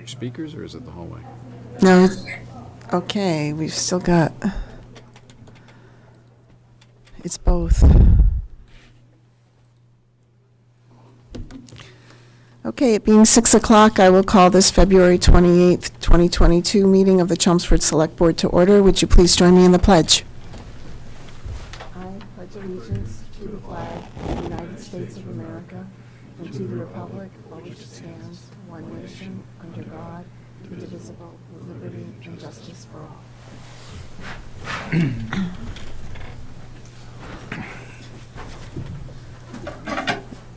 your speakers, or is it the hallway? No. Okay, we've still got. It's both. Okay, it being 6 o'clock, I will call this February 28th, 2022 meeting of the Chelmsford Select Board to order. Would you please join me in the pledge? I pledge allegiance to the flag of the United States of America and to the republic for which it stands, one nation, under God, indivisible, with liberty and justice for all.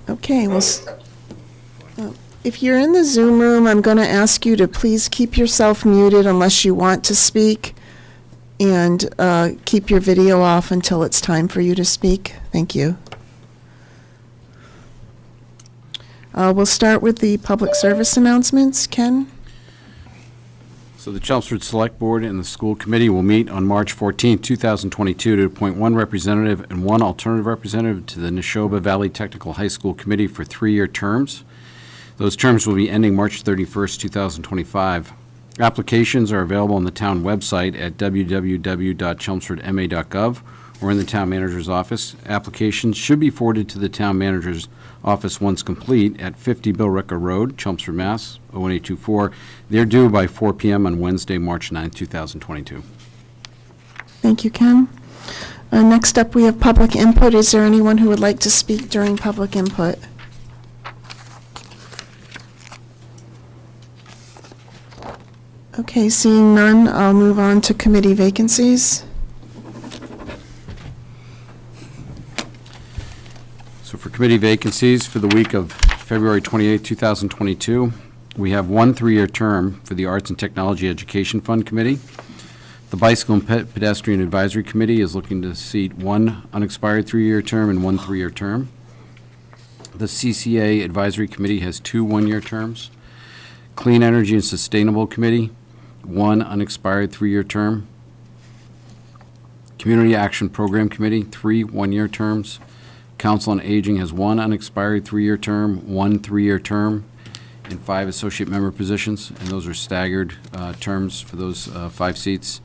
Okay, well, if you're in the Zoom room, I'm going to ask you to please keep yourself muted unless you want to speak, and keep your video off until it's time for you to speak. Thank you. We'll start with the public service announcements. Ken? So the Chelmsford Select Board and the School Committee will meet on March 14, 2022 to appoint one representative and one alternative representative to the Neshoba Valley Technical High School Committee for 3-year terms. Those terms will be ending March 31st, 2025. Applications are available on the town website at www.chelmsfordma.gov or in the town manager's office. Applications should be forwarded to the town manager's office once complete at 50 Billerica Road, Chelmsford, Mass. 01824. They're due by 4 p.m. on Wednesday, March 9, 2022. Thank you, Ken. Next up, we have public input. Is there anyone who would like to speak during public input? Okay, seeing none, I'll move on to committee vacancies. So for committee vacancies for the week of February 28, 2022, we have one 3-year term for the Arts and Technology Education Fund Committee. The Bicycle and Pedestrian Advisory Committee is looking to seat one unexpired 3-year term and one 3-year term. The CCA Advisory Committee has 2 1-year terms. Clean Energy and Sustainable Committee, 1 unexpired 3-year term. Community Action Program Committee, 3 1-year terms. Council on Aging has 1 unexpired 3-year term, 1 3-year term, and 5 associate member positions, and those are staggered terms for those 5 seats,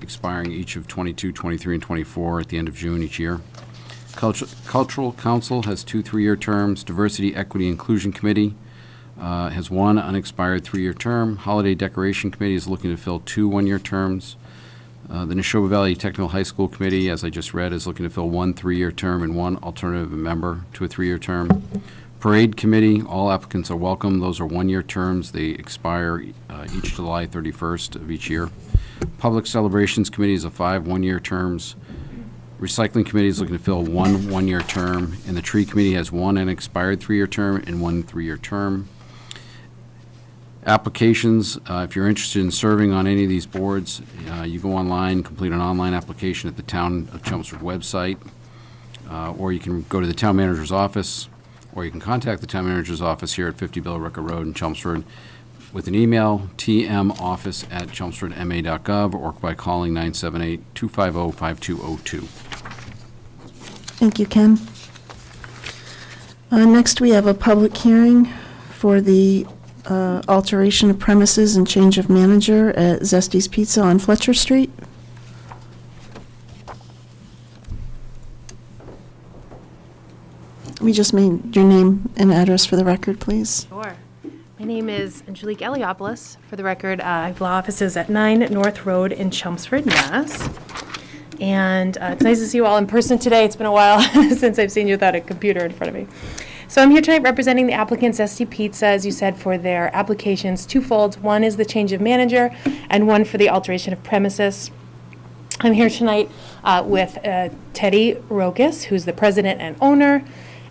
expiring each of 22, 23, and 24 at the end of June each year. Cultural Council has 2 3-year terms. Diversity, Equity, Inclusion Committee has 1 unexpired 3-year term. Holiday Decoration Committee is looking to fill 2 1-year terms. The Neshoba Valley Technical High School Committee, as I just read, is looking to fill 1 3-year term and 1 alternative member to a 3-year term. Parade Committee, all applicants are welcome. Those are 1-year terms. They expire each July 31st of each year. Public Celebrations Committee is a 5 1-year terms. Recycling Committee is looking to fill 1 1-year term. And the Tree Committee has 1 unexpired 3-year term and 1 3-year term. Applications, if you're interested in serving on any of these boards, you go online, complete an online application at the Town of Chelmsford website, or you can go to the Town Manager's office, or you can contact the Town Manager's office here at 50 Billerica Road in Chelmsford with an email, tmoffice@chelmsfordma.gov, or by calling 978-250-5202. Thank you, Ken. Next, we have a public hearing for the alteration of premises and change of manager at Zesty's Pizza on Fletcher Street. We just made your name and address for the record, please. Sure. My name is Angelique Eliopoulos. For the record, I have law offices at 9 North Road in Chelmsford, Mass. And it's nice to see you all in person today. It's been a while since I've seen you without a computer in front of me. So I'm here tonight representing the applicant Zesty Pizza, as you said, for their applications twofold. One is the change of manager and one for the alteration of premises. I'm here tonight with Teddy Rokas, who's the president and owner,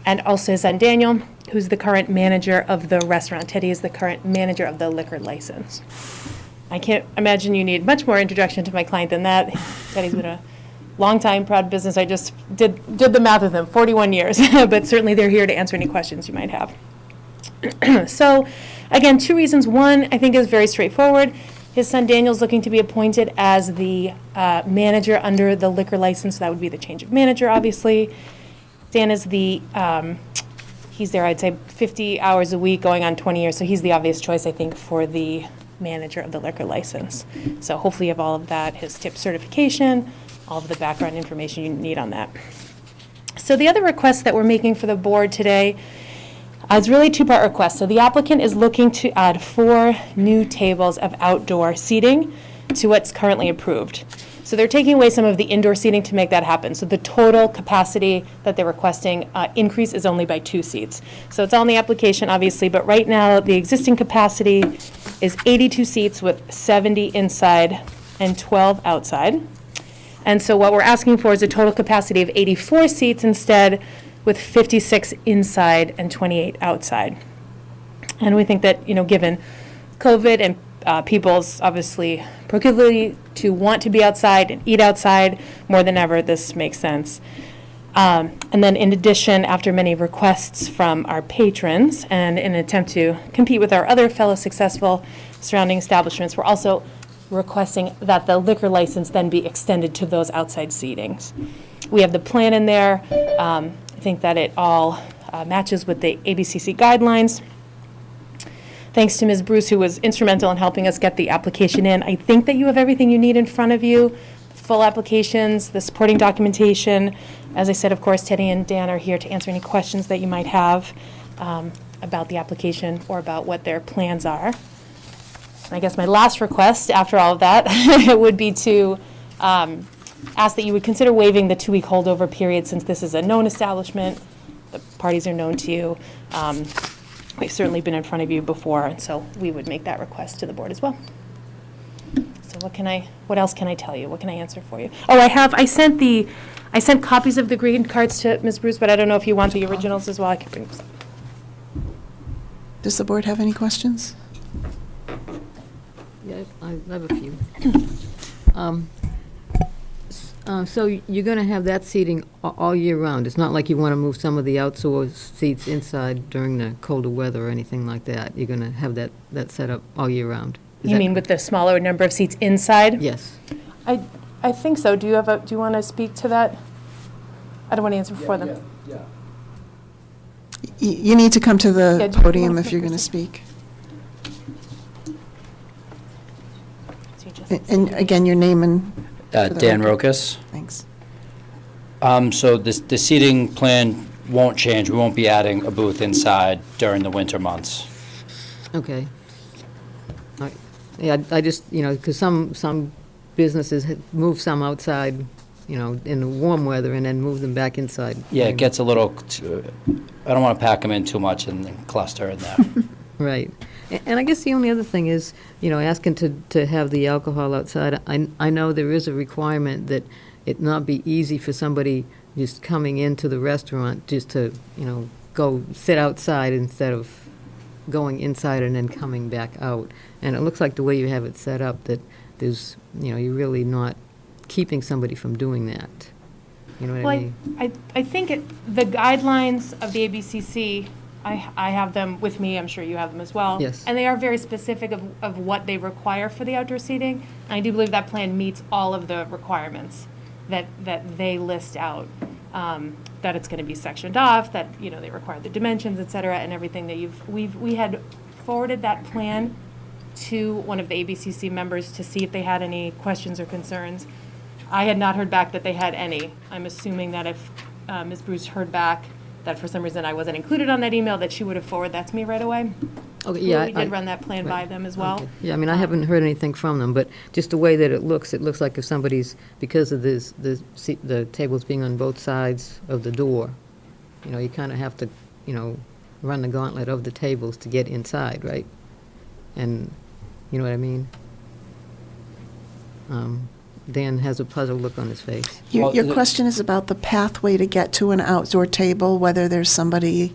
and also his son Daniel, who's the current manager of the restaurant. Teddy is the current manager of the liquor license. I can't imagine you need much more introduction to my client than that. Teddy's been a long-time proud business. I just did the math with him, 41 years, but certainly they're here to answer any questions you might have. So, again, 2 reasons. One, I think, is very straightforward. His son Daniel's looking to be appointed as the manager under the liquor license. That would be the change of manager, obviously. Dan is the He's there, I'd say, 50 hours a week, going on 20 years, so he's the obvious choice, I think, for the manager of the liquor license. So hopefully you have all of that, his tip certification, all of the background information you need on that. So the other request that we're making for the board today is really a two-part request. So the applicant is looking to add 4 new tables of outdoor seating to what's currently approved. So they're taking away some of the indoor seating to make that happen. So the total capacity that they're requesting increase is only by 2 seats. So it's on the application, obviously, but right now the existing capacity is 82 seats with 70 inside and 12 outside. And so what we're asking for is a total capacity of 84 seats instead, with 56 inside and 28 outside. And we think that, given COVID and people's obviously proclivity to want to be outside and eat outside more than ever, this makes sense. And then in addition, after many requests from our patrons and in an attempt to compete with our other fellow successful surrounding establishments, we're also requesting that the liquor license then be extended to those outside seatings. We have the plan in there. I think that it all matches with the ABCC guidelines. Thanks to Ms. Bruce, who was instrumental in helping us get the application in. I think that you have everything you need in front of you, full applications, the supporting documentation. As I said, of course, Teddy and Dan are here to answer any questions that you might have about the application or about what their plans are. I guess my last request after all of that would be to ask that you would consider waiving the 2-week holdover period, since this is a known establishment. The parties are known to you. We've certainly been in front of you before, and so we would make that request to the board as well. So what else can I tell you? What can I answer for you? Oh, I sent copies of the green cards to Ms. Bruce, but I don't know if you want the originals as well. I can bring those up. Does the board have any questions? Yeah, I have a few. So you're going to have that seating all year round? It's not like you want to move some of the outdoor seats inside during the colder weather or anything like that? You're going to have that set up all year round? You mean with the smaller number of seats inside? Yes. I think so. Do you want to speak to that? I don't want to answer for them. Yeah. You need to come to Yeah, the do you podium wanna if you're come going to first? speak. So you just- And again, your name and... for the Dan record. Rokas. Thanks. So the seating plan won't change. We won't be adding a booth inside during the winter months. Okay. All right. Yeah, I just, because some businesses move some outside, in the warm weather and then move them back inside. Yeah, it gets a little, I don't want to pack them in too much and then cluster in there. Right. And I guess the only other thing is, asking to have the alcohol outside. I know there is a requirement that it not be easy for somebody just coming into the restaurant just to, go sit outside instead of going inside and then coming back out. And it looks like the way you have it set up that there's, you're really not keeping somebody from doing that. You know what I mean? I think the guidelines of the ABCC, I have them with me, I'm sure you have them as well. Yes. And they are very specific of what they require for the outdoor seating. And I do believe that plan meets all of the requirements that they list out. That it's going to be sectioned off, that, they require the dimensions, et cetera, and everything that we had forwarded that plan to one of the ABCC members to see if they had any questions or concerns. I had not heard back that they had any. I'm assuming that if Ms. Bruce heard back that for some reason I wasn't included on that email, that she would have forwarded that to me right away. Okay, yeah. We did run that plan by right. them as well. Okay. Yeah, I haven't heard anything from them, but just the way that it looks like if somebody's, because of the tables being on both sides of the door, you kind of have to, run the gauntlet of the tables to get inside, right? And, you know what I mean? Dan has a puzzled look on his face. Your Well, question is about the pathway to get to an outdoor table, whether there's somebody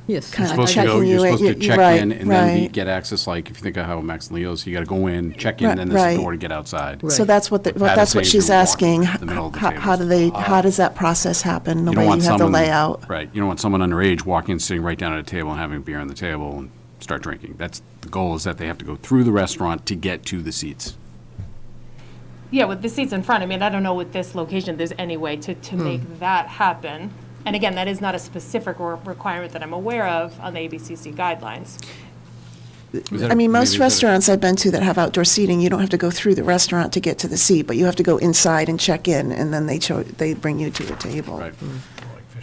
Yes. Kind You're of supposed to go, checking you're you in, supposed to you- check right, in and then right. get access, like, if you think of how Max and Leo's, you gotta go in, check in, Right, then there's a right. door to get outside. Right. So that's what, Had that's to what say she's you're walking asking. in the middle of the How tables. how does that process happen, the You way don't you want have the someone, layout? right, you don't want someone underage walking, sitting right down at a table and having a beer on the table and start drinking. That's, the goal is that they have to go through the restaurant to get to the seats. Yeah, with the seats in front, I don't know with this location, if there's any way to make that happen. And again, that is not a specific requirement that I'm aware of on the ABCC guidelines. I mean, most restaurants I've been to that have outdoor seating, you don't have to go through the restaurant to get to the seat, but you have to go inside and check in, and then they bring you to a table. Right.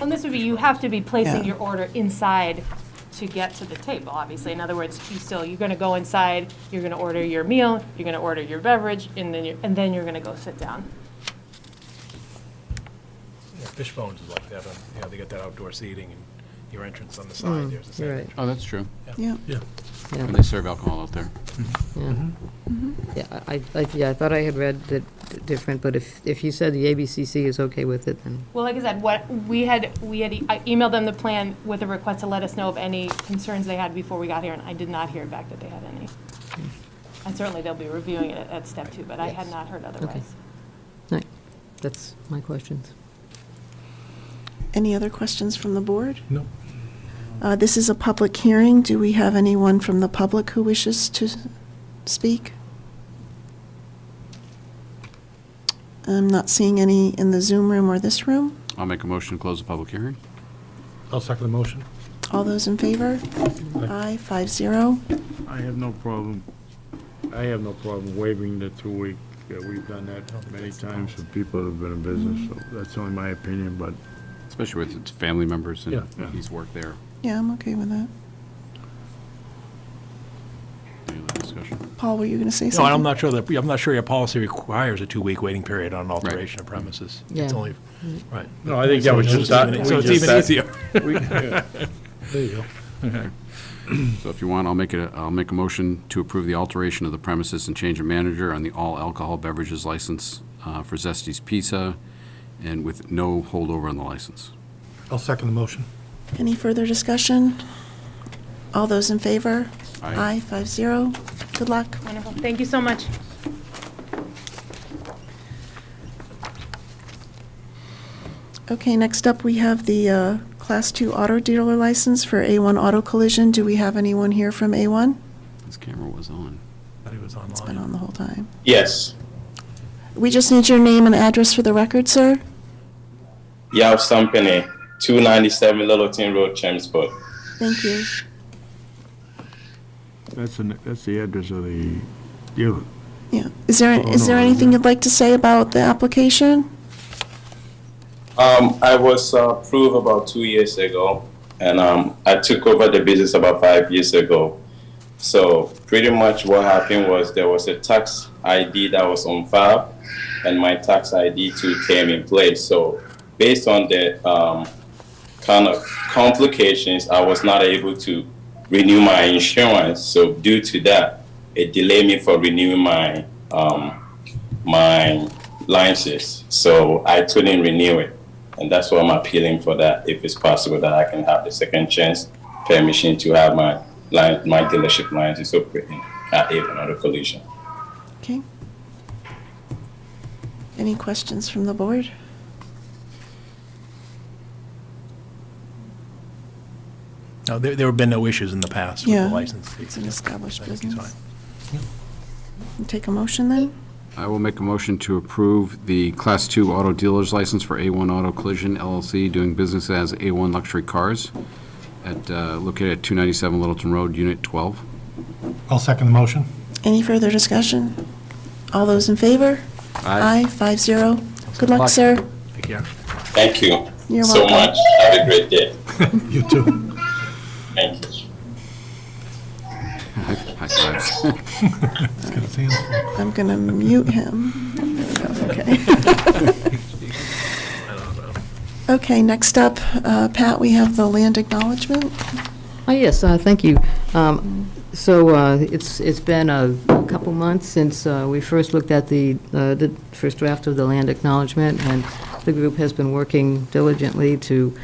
And this would be, you have to be placing Yeah. your order inside to get to the table, obviously. In other words, you're going to go inside, you're going to order your meal, you're going to order your beverage, and then you're going to go sit down. Yeah, Fishbones is like that, they got that outdoor seating and your entrance on the side, there's a You're sandwich. right. Oh, that's true. Yeah. Yeah. Yeah. And they serve alcohol out there. Yeah, I thought I had read that different, but if you said the ABCC is okay with it, then, Well, like I said, I emailed them the plan with a request to let us know of any concerns they had before we got here, and I did not hear back that they had any. And certainly they'll be reviewing it at step 2, but I had not heard otherwise. right, that's my questions. Any other questions from the board? No. This is a public hearing. Do we have anyone from the public who wishes to speak? I'm not seeing any in the Zoom room or this room. I'll make a motion to close the public hearing. I'll second the motion. All those in favor? Aye, 5-0. I have no problem. I have no problem waiving the 2 week. We've done that many times for people that have been in business, so that's only my opinion, but Especially with its family members and Yeah. he's worked there. Yeah, I'm okay with that. Any other discussion? Paul, were you going to say No, something? I'm not sure your policy requires a 2-week waiting period on alteration of premises. It's Yeah. only, right. no, I think that was just So that. it's even easier. There you go. So if you want, I'll make a motion to approve the alteration of the premises and change of manager on the all alcohol beverages license for Zesty's Pizza, and with no holdover on the license. I'll second the motion. Any further discussion? All those in favor? Aye. 5-0. Good luck. Wonderful. Thank you so much. Okay, next up, we have the Class 2 auto dealer license for A1 Auto Collision. Do we have anyone here from A1? This camera was on. Thought he was It's been online. on the whole time. Yes. We just need your name and address for the record, sir. Yav Sampany, 297 Littleton Road, Chelmsford. Thank you. That's the address of the dealer. Yeah. Is there Oh, is there no, anything yeah. you'd like to say about the application? I was approved about 2 years ago, and I took over the business about 5 years ago. So pretty much what happened was there was a tax ID that was on file, and my tax ID too came in place. So based on the kind of complications, I was not able to renew my insurance. So due to that, it delayed me for renewing my my license. So I couldn't renew it. And that's why I'm appealing for that, if it's possible that I can have the second chance permission to have my dealership license open at Avon Auto Collision. Okay. Any questions from the board? No, there have been no issues in the past with Yeah, the license. it's an established I think he's business. fine. Take a motion then? I will make a motion to approve the Class 2 auto dealer's license for A1 Auto Collision LLC, doing business as A1 Luxury Cars, located at 297 Littleton Road, Unit 12. I'll second the motion. Any further discussion? All those in favor? Aye, 5-0. Good luck, sir. Take care. Thank you You're so welcome. much. Have a great day. You too. Thank you. High fives. I'm going to mute him. There we go, okay. Okay, next up, Pat, we have the land acknowledgement. Oh, yes, thank you. So it's been a couple months since we first looked at the first draft of the land acknowledgement, and the group has been working diligently to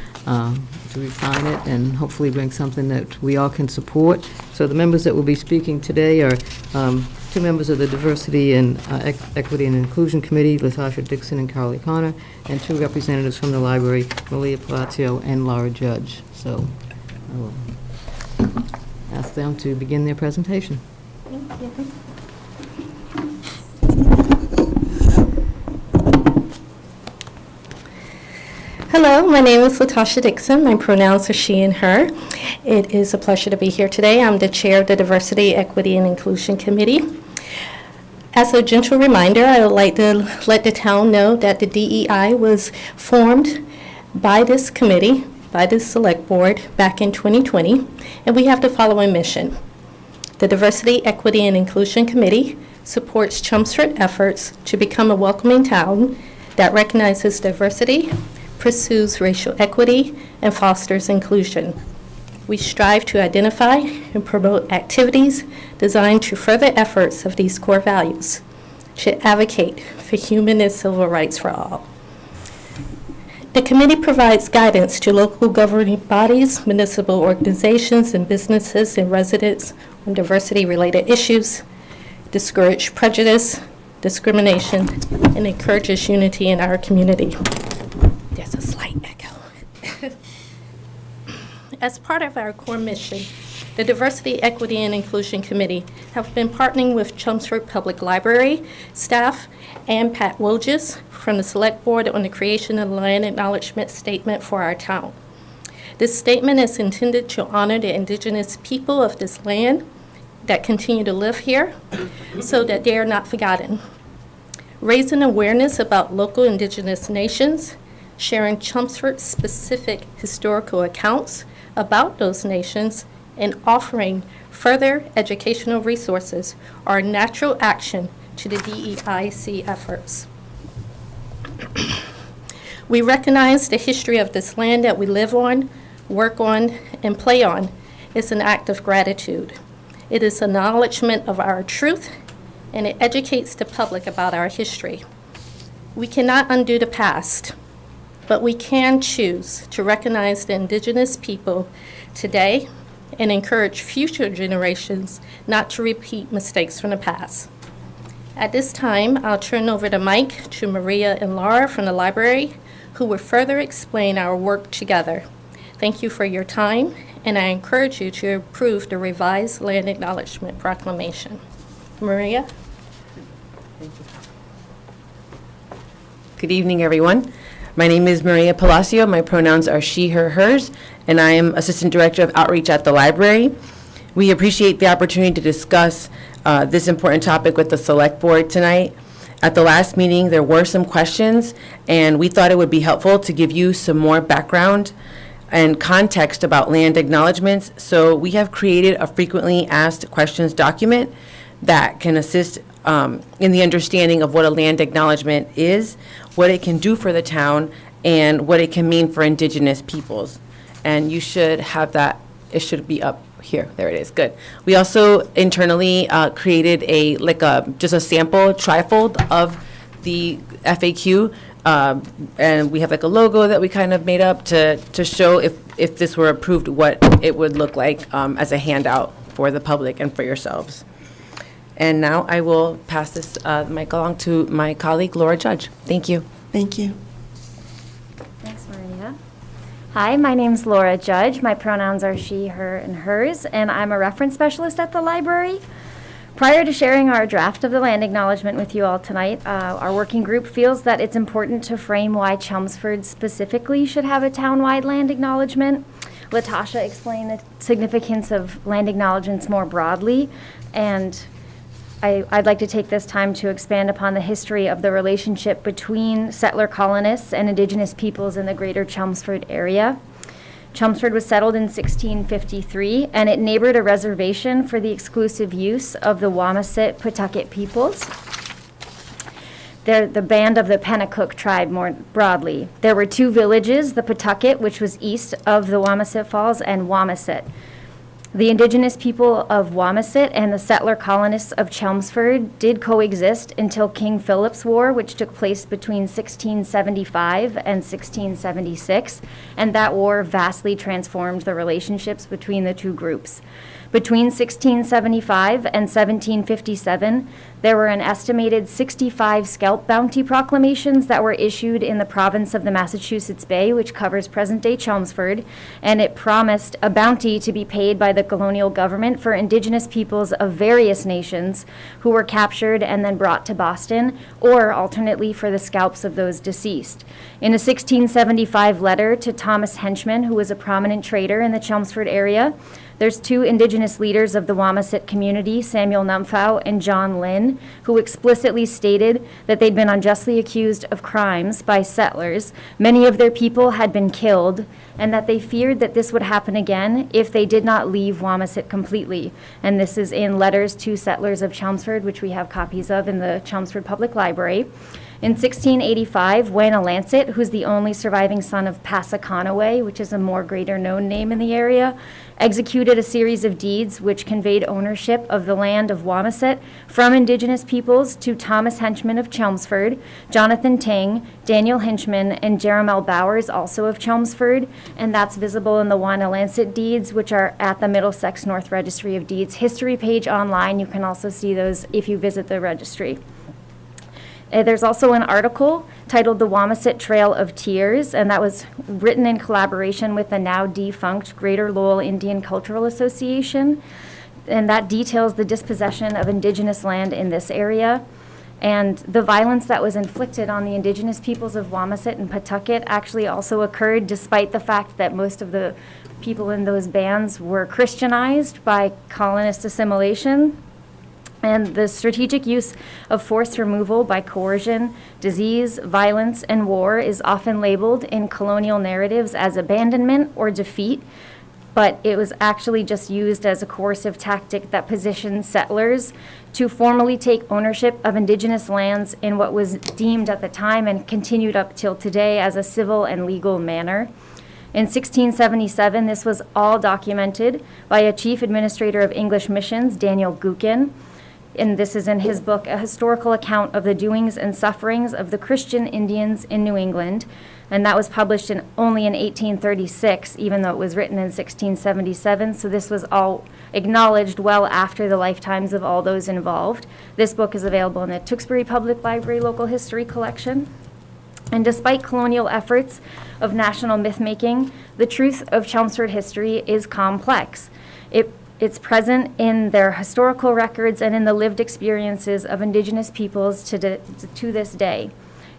refine it and hopefully bring something that we all can support. So the members that will be speaking today are two members of the Diversity and Equity and Inclusion Committee, Latasha Dixon and Carly Connor, and two representatives from the library, Malia Palacio and Laura Judge. So I will ask them to begin their presentation. Hello, my name is Latasha Dixon. My pronouns are she and her. It is a pleasure to be here today. I'm the chair of the Diversity, Equity, and Inclusion Committee. As a gentle reminder, I would like to let the town know that the DEI was formed by this committee, by this select board, back in 2020, and we have the following mission. The Diversity, Equity, and Inclusion Committee supports Chelmsford efforts to become a welcoming town that recognizes diversity, pursues racial equity, and fosters inclusion. We strive to identify and promote activities designed to further efforts of these core values, to advocate for human and civil rights for all. The committee provides guidance to local governing bodies, municipal organizations, and businesses and residents on diversity-related issues, discourage prejudice, discrimination, and encourages unity in our community. There's a slight echo. As part of our core mission, the Diversity, Equity, and Inclusion Committee have been partnering with Chelmsford Public Library staff and Pat Wojcik from the Select Board on the creation of the Land Acknowledgement Statement for our town. This statement is intended to honor the indigenous people of this land that continue to live here so that they are not forgotten. Raising awareness about local indigenous nations, sharing Chelmsford-specific historical accounts about those nations, and offering further educational resources are a natural action to the DEIC efforts. We recognize the history of this land that we live on, work on, and play on is an act of gratitude. It is an acknowledgement of our truth, and it educates the public about our history. We cannot undo the past, but we can choose to recognize the indigenous people today and encourage future generations not to repeat mistakes from the past. At this time, I'll turn over the mic to Maria and Laura from the library, who will further explain our work together. Thank you for your time, and I encourage you to approve the revised Land Acknowledgement Proclamation. Maria? Good evening, everyone. My name is Maria Palacio. My pronouns are she, her, hers, and I am Assistant Director of Outreach at the library. We appreciate the opportunity to discuss this important topic with the Select Board tonight. At the last meeting, there were some questions, and we thought it would be helpful to give you some more background and context about land acknowledgements. So we have created a frequently asked questions document that can assist in the understanding of what a land acknowledgement is, what it can do for the town, and what it can mean for Indigenous peoples. And you should have that, it should be up here. There it is, good. We also internally created just a sample trifold of the FAQ, and we have like a logo that we kind of made up to show if this were approved, what it would look like as a handout for the public and for yourselves. And now I will pass this mic along to my colleague, Laura Judge. Thank you. Thank you. Thanks, Maria. Hi, my name's Laura Judge. My pronouns are she, her, and hers, and I'm a reference specialist at the library. Prior to sharing our draft of the land acknowledgement with you all tonight, our working group feels that it's important to frame why Chelmsford specifically should have a town-wide land acknowledgement. Latasha explained the significance of land acknowledgements more broadly, and I'd like to take this time to expand upon the history of the relationship between settler colonists and Indigenous peoples in the greater Chelmsford area. Chelmsford was settled in 1653, and it neighbored a reservation for the exclusive use of the Wamasit Pawtucket peoples. They're the band of the Pennacook tribe more broadly. There were two villages, the Pawtucket, which was east of the Wamasit Falls, and Wamasit. The Indigenous people of Wamasit and the settler colonists of Chelmsford did coexist until King Philip's War, which took place between 1675 and 1676, and that war vastly transformed the relationships between the two groups. Between 1675 and 1757, there were an estimated 65 scalp bounty proclamations that were issued in the province of the Massachusetts Bay, which covers present-day Chelmsford, and it promised a bounty to be paid by the colonial government for indigenous peoples of various nations who were captured and then brought to Boston, or alternately for the scalps of those deceased. In a 1675 letter to Thomas Henchman, who was a prominent trader in the Chelmsford area, there's two indigenous leaders of the Wamasit community, Samuel Numfow and John Lynn, who explicitly stated that they'd been unjustly accused of crimes by settlers. Many of their people had been killed, and that they feared that this would happen again if they did not leave Wamasit completely. And this is in Letters to Settlers of Chelmsford, which we have copies of in the Chelmsford Public Library. In 1685, Wamasit, who's the only surviving son of Passaconaway, which is a more greater known name in the area, executed a series of deeds which conveyed ownership of the land of Wamasit from indigenous peoples to Thomas Henchman of Chelmsford, Jonathan Ting, Daniel Hinchman, and Jeremiah Bowers, also of Chelmsford, and that's visible in the Wamasit deeds, which are at the Middlesex North Registry of Deeds history page online. You can also see those if you visit the registry. There's also an article titled The Wamasit Trail of Tears, and that was written in collaboration with the now defunct Greater Lowell Indian Cultural Association, and that details the dispossession of indigenous land in this area. And the violence that was inflicted on the indigenous peoples of Wamasit and Pawtucket actually also occurred despite the fact that most of the people in those bands were Christianized by colonist assimilation. And the strategic use of forced removal by coercion, disease, violence, and war is often labeled in colonial narratives as abandonment or defeat, but it was actually just used as a coercive tactic that positioned settlers to formally take ownership of indigenous lands in what was deemed at the time and continued up till today as a civil and legal manner. In 1677, this was all documented by a chief administrator of English missions, Daniel Gookin. And this is in his book, A Historical Account of the Doings and Sufferings of the Christian Indians in New England. And that was published only in 1836, even though it was written in 1677. So this was all acknowledged well after the lifetimes of all those involved. This book is available in the Tewksbury Public Library Local History Collection. And despite colonial efforts of national myth-making, the truth of Chelmsford history is complex. It's present in their historical records and in the lived experiences of indigenous peoples to this day.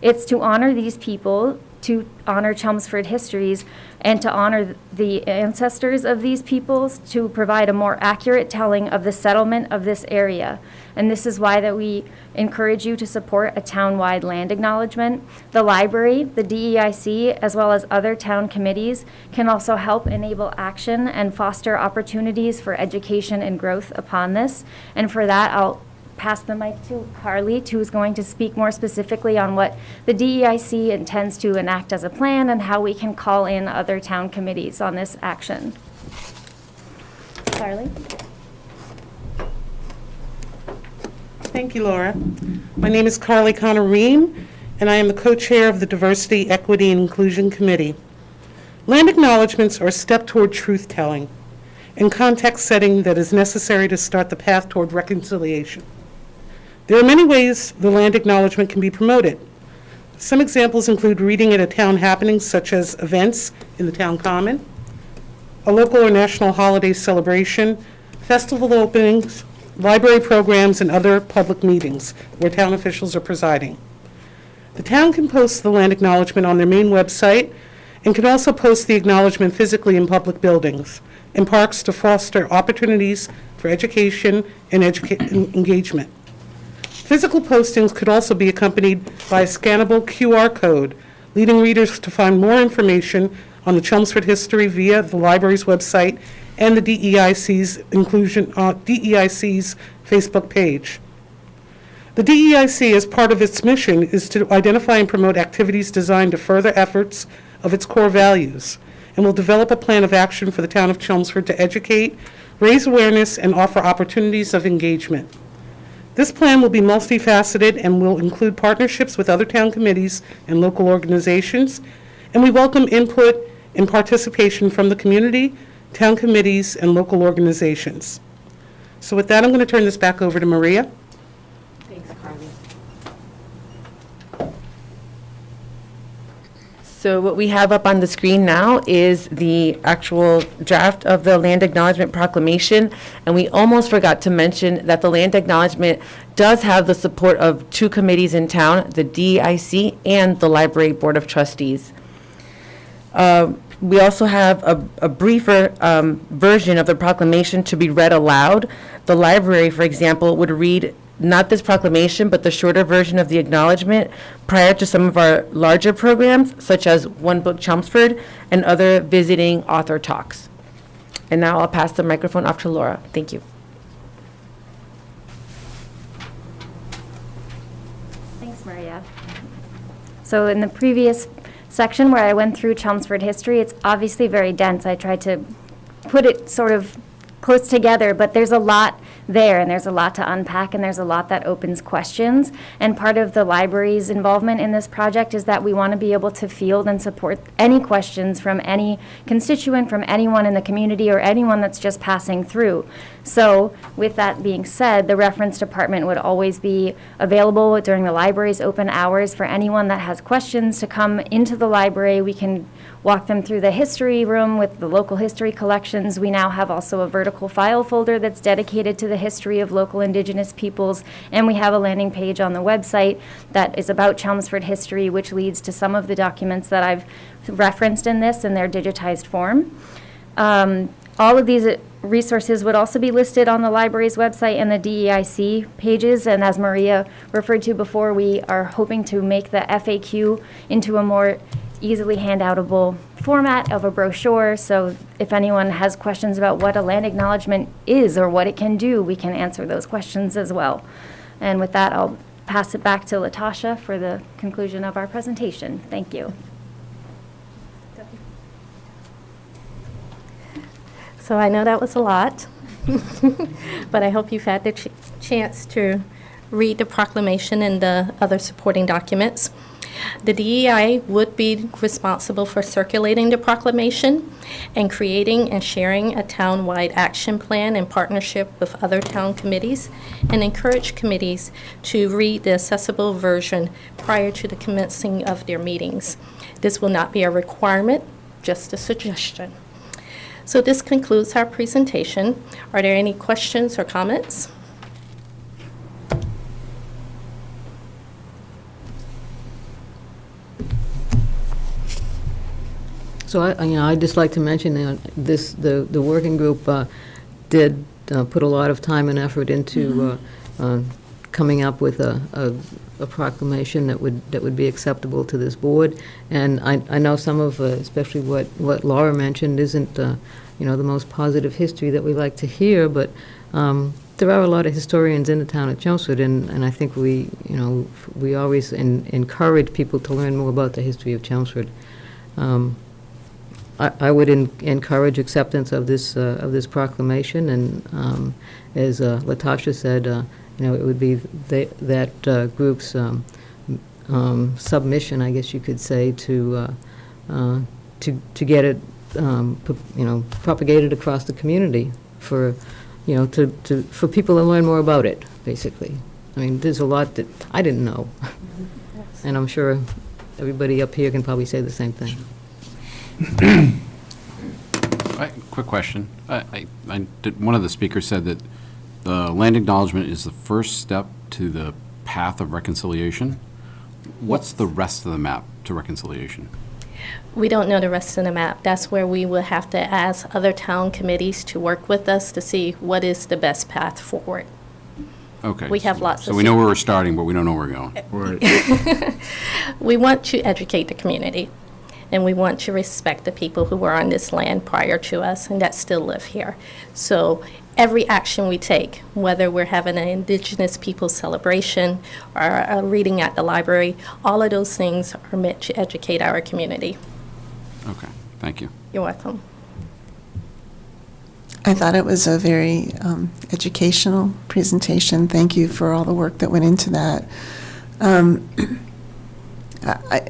It's to honor these people, to honor Chelmsford histories, and to honor the ancestors of these peoples, to provide a more accurate telling of the settlement of this area. And this is why that we encourage you to support a town-wide land acknowledgement. The library, the DEIC, as well as other town committees can also help enable action and foster opportunities for education and growth upon this. And for that, I'll pass the mic to Carly, who's going to speak more specifically on what the DEIC intends to enact as a plan and how we can call in other town committees on this action. Carly? Thank you, Laura. My name is Carly Connor-Ream, and I am the co-chair of the Diversity, Equity, and Inclusion Committee. Land acknowledgements are a step toward truth-telling and context setting that is necessary to start the path toward reconciliation. There are many ways the land acknowledgement can be promoted. Some examples include reading at a town happening, such as events in the town common, a local or national holiday celebration, festival openings, library programs, and other public meetings where town officials are presiding. The town can post the land acknowledgement on their main website and can also post the acknowledgement physically in public buildings and parks to foster opportunities for education and engagement. Physical postings could also be accompanied by a scannable QR code, leading readers to find more information on the Chelmsford history via the library's website and the DEIC's DEIC's Facebook page. The DEIC, as part of its mission, is to identify and promote activities designed to further efforts of its core values, and will develop a plan of action for the town of Chelmsford to educate, raise awareness, and offer opportunities of engagement. This plan will be multifaceted and will include partnerships with other town committees and local organizations, and we welcome input and participation from the community town committees, and local organizations. So with that, I'm going to turn this back over to Maria. Thanks, Carly. So what we have up on the screen now is the actual draft of the Land Acknowledgement Proclamation, and we almost forgot to mention that the Land Acknowledgement does have the support of two committees in town, the DEIC and the Library Board of Trustees. We also have a briefer version of the proclamation to be read aloud. The library, for example, would read not this proclamation, but the shorter version of the acknowledgement prior to some of our larger programs, such as One Book Chelmsford and other visiting author talks. And now I'll pass the microphone off to Laura. Thank you. Thanks, Maria. So in the previous section where I went through Chelmsford history, it's obviously very dense. I tried to put it sort of close together, but there's a lot there, and there's a lot to unpack, and there's a lot that opens questions. And part of the library's involvement in this project is that we want to be able to field and support any questions from any constituent, from anyone in the community, or anyone that's just passing through. So with that being said, the reference department would always be available during the library's open hours for anyone that has questions to come into the library. We can walk them through the history room with the local history collections. We now have also a vertical file folder that's dedicated to the history of local Indigenous peoples, and we have a landing page on the website that is about Chelmsford history, which leads to some of the documents that I've referenced in this in their digitized form. All of these resources would also be listed on the library's website and the DEIC pages, and as Maria referred to before, we are hoping to make the FAQ into a more easily handoutable format of a brochure, so if anyone has questions about what a land acknowledgement is or what it can do, we can answer those questions as well. And with that, I'll pass it back to Latasha for the conclusion of our presentation. Thank you. So I know that was a lot, but I hope you've had the chance to read the proclamation and the other supporting documents. The DEI would be responsible for circulating the proclamation and creating and sharing a town-wide action plan in partnership with other town committees, and encourage committees to read the accessible version prior to the commencing of their meetings. This will not be a requirement, just a suggestion. So this concludes our presentation. Are there any questions or comments? So I'd just like to mention the working group did put a lot of time and effort into coming up with a proclamation that would be acceptable to this board. And I know some of, especially what Laura mentioned, isn't the most positive history that we like to hear, but there are a lot of historians in the town of Chelmsford, and I think we always encourage people to learn more about the history of Chelmsford. I would encourage acceptance of this proclamation, and as Latasha said, it would be that group's submission, I guess you could say, to get it propagated across the community for for people to learn more about it. Basically, I mean, there's a lot that I didn't know, and I'm sure everybody up here can probably say the same thing. Quick question. One of the speakers said that the land acknowledgement is the first step to the path of reconciliation. What's the rest of the map to reconciliation? We don't know the rest of the map. That's where we will have to ask other town committees to work with us to see what is the best path forward. Okay. We have lots of. So we know where we're starting, but we don't know where we're going. Right. We want to educate the community, and we want to respect the people who were on this land prior to us and that still live here. So every action we take, whether we're having an Indigenous Peoples celebration or a reading at the library, all of those things are meant to educate our community. Okay, thank you. You're welcome. I thought it was a very educational presentation. Thank you for all the work that went into that.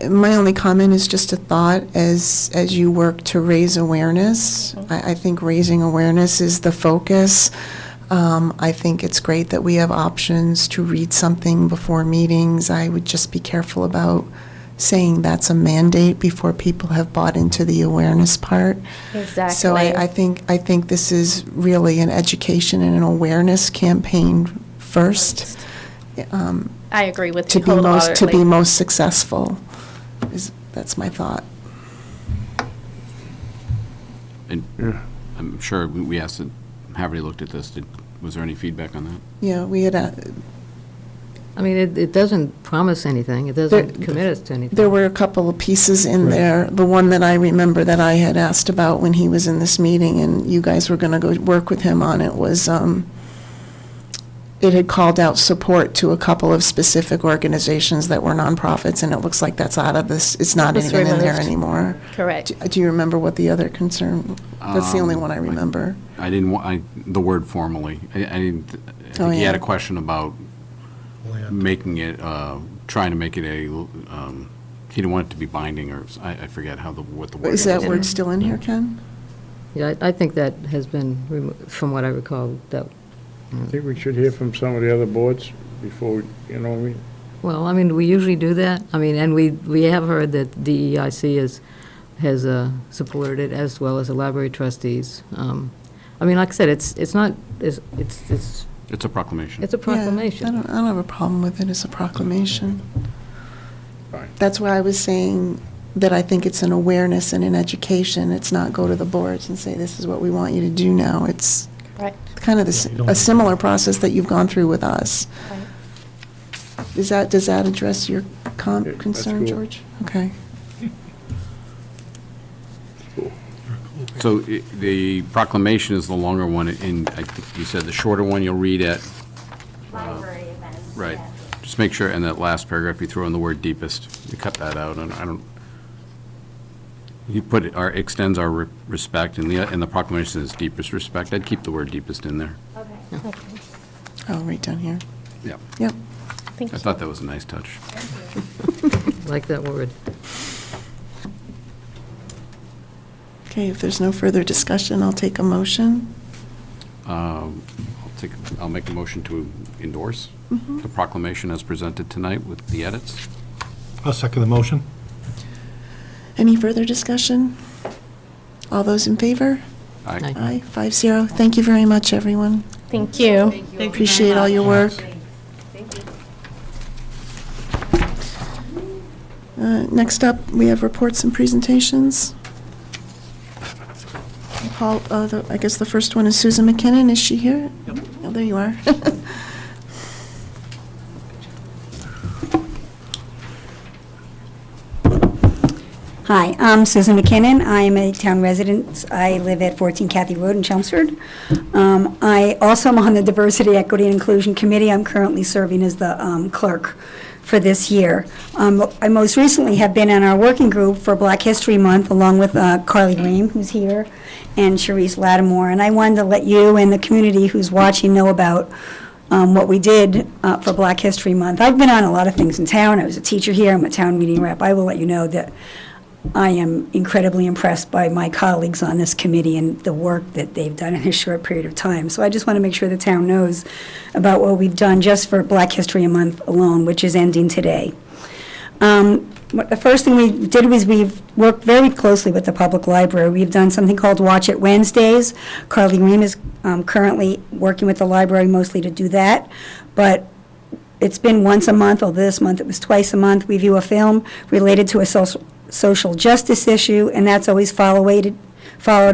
My only comment is just a thought as you work to raise awareness. I think raising awareness is the focus. I think it's great that we have options to read something before meetings. I would just be careful about saying that's a mandate before people have bought into the awareness part. Exactly. So I think this is really an education and an awareness campaign first. I agree with To you be wholeheartedly. most successful. That's my thought. And I'm sure we asked, have already looked at this. Was there any feedback on that? Yeah, we had, I mean, it doesn't promise anything, it doesn't commit us to anything. there were a couple of pieces in there. The one that I remember that I had asked about when he was in this meeting, and you guys were going to go work with him on it, was it had called out support to a couple of specific organizations that were nonprofits, and it looks like that's out of this, it's not It was even in there removed. anymore. Correct. Do you remember what the other concern? That's the only one I remember. I didn't want, the word formally. I didn't, I think he had a question about making it, trying to make it a, he didn't want it to be binding, or, I forget what the word Is that was. word still in here, Ken? Yeah, I think that has been removed, from what I recall, that, I think we should hear from some of the other boards before, you know what I mean? well, I mean, we usually do that. I mean, and we have heard that DEIC has supported it, as well as the library trustees. I mean, like I said, it's not, it's It's a proclamation. a proclamation. Yeah, I don't have a problem with it as a proclamation. Fine. That's why I was saying that I think it's an awareness and an education. It's not go to the boards and say, this is what we want you to do now. It's Right. kind of a similar process that you've gone through with us. Does that address your that's concern, cool. George? Okay. So the proclamation is the longer one, and I think you said the shorter one you'll read at, Library events. right. yeah. Just make sure in that last paragraph you throw in the word deepest. You cut that out, and I don't, you put it, extends our respect, and the proclamation is deepest respect. I'd keep the word deepest in there. Okay. Oh, right down here. Yep. Yep. Thank I you. thought that was a nice touch. Like that word. Okay, if there's no further discussion, I'll take a motion. I'll make a motion to endorse the proclamation as presented tonight with the edits. I'll second the motion. Any further discussion? All those in favor? Aye. Aye, 5-0. Thank you very much, everyone. Thank you. Appreciate all your work. Next up, we have reports and presentations. Paul, I guess the first one is Susan McKinnon. Is she here? Yep. Oh, there you are. Hi, I'm Susan McKinnon. I am a town resident. I live at 14 Cathy Road in Chelmsford. I also am on the Diversity, Equity, and Inclusion Committee. I'm currently serving as the clerk for this year. I most recently have been in our working group for Black History Month, along with Carly Ream, who's here, and Charisse Lattimore. And I wanted to let you and the community who's watching know about what we did for Black History Month. I've been on a lot of things in town. I was a teacher here. I'm a town meeting rep. I will let you know that I am incredibly impressed by my colleagues on this committee and the work that they've done in a short period of time. So I just want to make sure the town knows about what we've done just for Black History Month alone, which is ending today. The first thing we did was we've worked very closely with the public library. We've done something called Watch It Wednesdays. Carly Ream is currently working with the library mostly to do that. But it's been once a month, although this month it was twice a month. We view a film related to a social justice issue, and that's always followed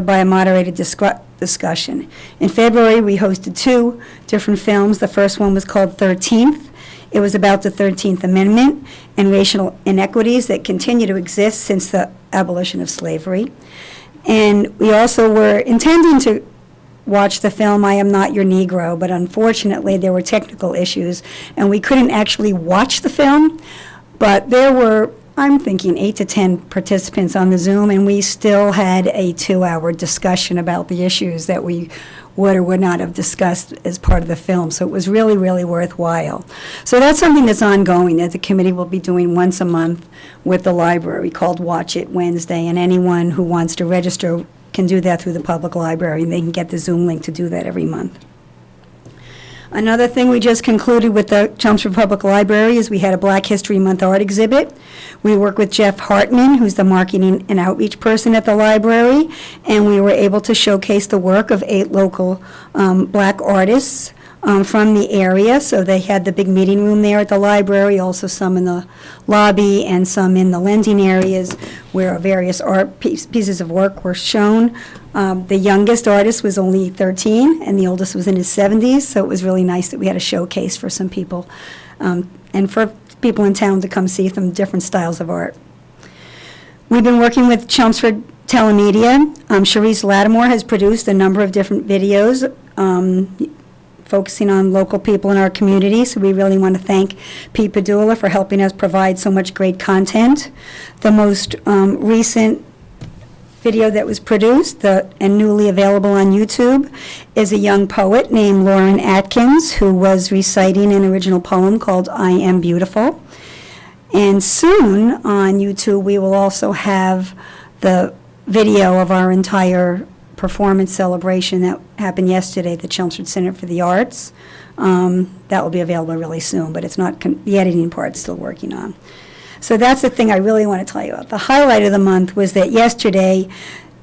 by a moderated discussion. In February, we hosted 2 different films. The first one was called 13th. It was about the 13th Amendment and racial inequities that continue to exist since the abolition of slavery. And we also were intending to watch the film I Am Not Your Negro, but unfortunately there were technical issues and we couldn't actually watch the film. But there were, I'm thinking, 8 to 10 participants on the Zoom, and we still had a 2-hour discussion about the issues that we would or would not have discussed as part of the film. So it was really, really worthwhile. So that's something that's ongoing, that the committee will be doing once a month with the library, called Watch It Wednesday, and anyone who wants to register can do that through the public library, and they can get the Zoom link to do that every month. Another thing we just concluded with the Chelmsford Public Library is we had a Black History Month art exhibit. We worked with Jeff Hartman, who's the marketing and outreach person at the library, and we were able to showcase the work of 8 local Black artists from the area. So they had the big meeting room there at the library, also some in the lobby and some in the lending areas where various art pieces of work were shown. The youngest artist was only 13 and the oldest was in his 70s, so it was really nice that we had a showcase for some people and for people in town to come see some different styles of art. We've been working with Chelmsford Telemedia. Charisse Lattimore has produced a number of different videos focusing on local people in our community, so we really want to thank Pete Padula for helping us provide so much great content. The most recent video that was produced and newly available on YouTube is a young poet named Lauren Atkins, who was reciting an original poem called I Am Beautiful. And soon on YouTube we will also have the video of our entire performance celebration that happened yesterday at the Chelmsford Center for the Arts. That will be available really soon, but it's not, the editing part's still working on. So that's the thing I really want to tell you about. The highlight of the month was that yesterday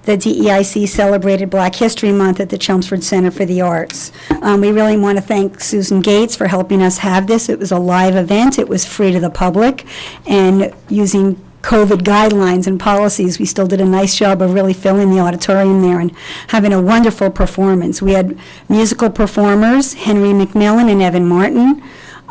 the DEIC celebrated Black History Month at the Chelmsford Center for the Arts. We really want to thank Susan Gates for helping us have this. It was a live event. It was free to the public, and using COVID guidelines and policies, we still did a nice job of really filling the auditorium there and having a wonderful performance. We had musical performers, Henry McMillan and Evan Martin.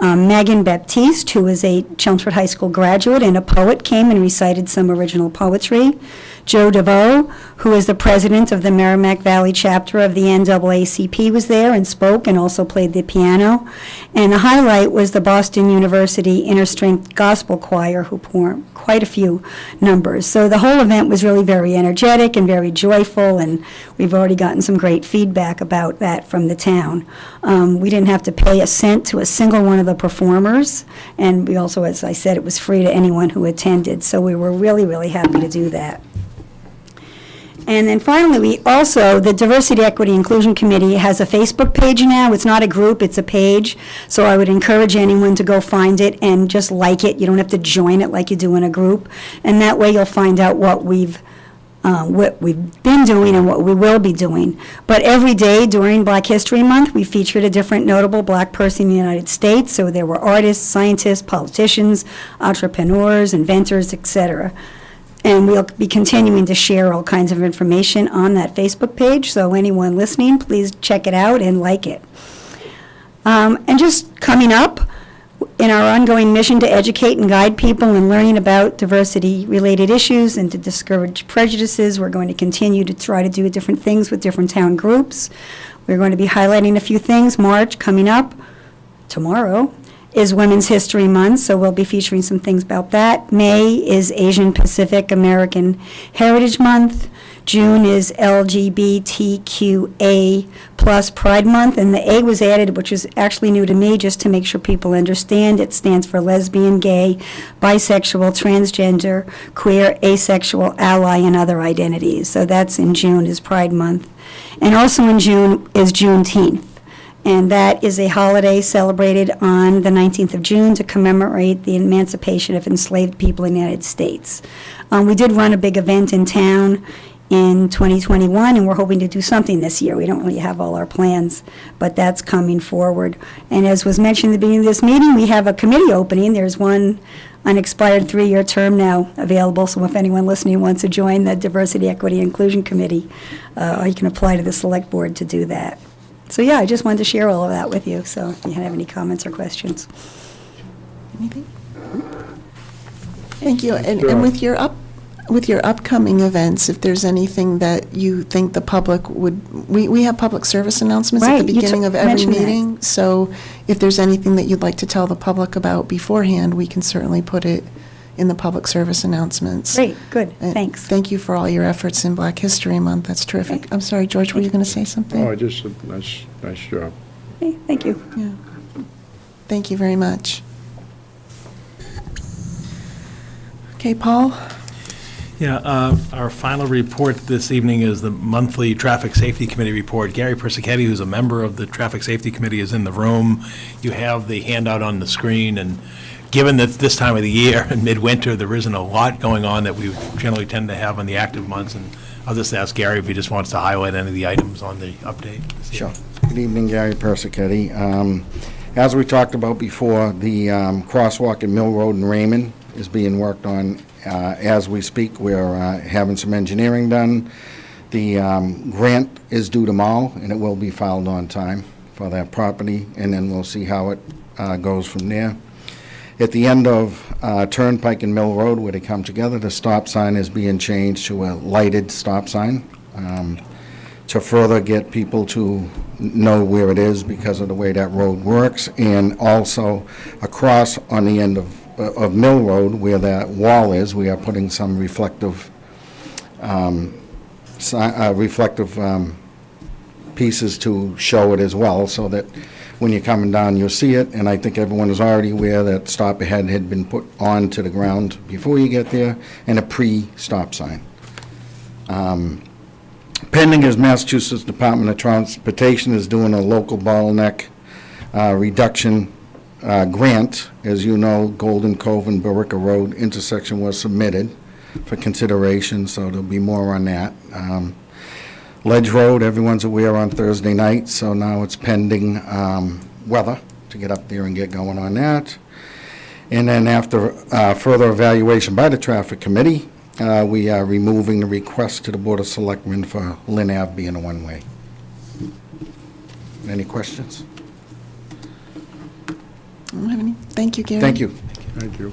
Megan Baptiste, who is a Chelmsford High School graduate and a poet, came and recited some original poetry. Joe DeVoe, who is the president of the Merrimack Valley chapter of the NAACP, was there and spoke and also played the piano. And the highlight was the Boston University Inner Strength Gospel Choir, who performed quite a few numbers. So the whole event was really very energetic and very joyful, and we've already gotten some great feedback about that from the town. We didn't have to pay a cent to a single one of the performers, and we also, as I said, it was free to anyone who attended, so we were really, really happy to do that. And then finally, we also, the Diversity, Equity, Inclusion Committee has a Facebook page now. It's not a group, it's a page. So I would encourage anyone to go find it and just like it. You don't have to join it like you do in a group. And that way you'll find out what we've been doing and what we will be doing. But every day during Black History Month, we featured a different notable Black person in the United States. So there were artists, scientists, politicians, entrepreneurs, inventors, etc. And we'll be continuing to share all kinds of information on that Facebook page, so anyone listening, please check it out and like it. And just coming up, in our ongoing mission to educate and guide people in learning about diversity-related issues and to discourage prejudices, we're going to continue to try to do different things with different town groups. We're going to be highlighting a few things. March, coming up tomorrow, is Women's History Month, so we'll be featuring some things about that. May is Asian Pacific American Heritage Month. June is LGBTQA plus Pride Month, and the A was added, which is actually new to me, just to make sure people understand. It stands for lesbian, gay, bisexual, transgender, queer, asexual, ally, and other identities. So that's in June is Pride Month. And also in June is Juneteenth. And that is a holiday celebrated on the 19th of June to commemorate the emancipation of enslaved people in the United States. We did run a big event in town in 2021, and we're hoping to do something this year. We don't really have all our plans, but that's coming forward. And as was mentioned at the beginning of this meeting, we have a committee opening. There's one unexpired 3-year term now available, so if anyone listening wants to join the Diversity, Equity, Inclusion Committee, you can apply to the Select Board to do that. So yeah, I just wanted to share all of that with you, so if you have any comments or questions. Anything? Thank you. And with your upcoming events, if there's anything that you think the public would, we have public service announcements at the beginning of every meeting. That. So if there's anything that you'd like to tell the public about beforehand, we can certainly put it in the public service announcements. Great, good, And thanks. Thank you for all your efforts in Black History Month. That's terrific. Okay. I'm sorry, George, were you going to say something? Oh, just a nice job. Okay, thank you. Yeah. Thank you very much. Okay, Paul? Yeah, our final report this evening is the monthly Traffic Safety Committee report. Gary Persichetti, who's a member of the Traffic Safety Committee, is in the room. You have the handout on the screen, and given that this time of the year, in midwinter, there isn't a lot going on that we generally tend to have in the active months, and I'll just ask Gary if he just wants to highlight any of the items on the update. Sure. Good evening, Gary Persichetti. As we talked about before, the crosswalk at Mill Road in Raymond is being worked on as we speak. We're having some engineering done. The grant is due tomorrow, and it will be filed on time for that property, and then we'll see how it goes from there. At the end of Turnpike and Mill Road, where they come together, the stop sign is being changed to a lighted stop sign to further get people to know where it is because of the way that road works. And also across on the end of Mill Road, where that wall is, we are putting some reflective pieces to show it as well, so that when you're coming down, you'll see it. And I think everyone is already aware that stop ahead had been put onto the ground before you get there, and a pre-stop sign. Pending is Massachusetts Department of Transportation is doing a local bottleneck reduction grant. As you know, Golden Cove and Barica Road intersection was submitted for consideration, so there'll be more on that. Ledge Road, everyone's aware, on Thursday night, so now it's pending weather to get up there and get going on that. And then after further evaluation by the Traffic Committee, we are removing the request to the Board of Selectmen for Lynn Ave being a one-way. Any questions? I don't have any. Thank you, Gary. Thank you. Thank you.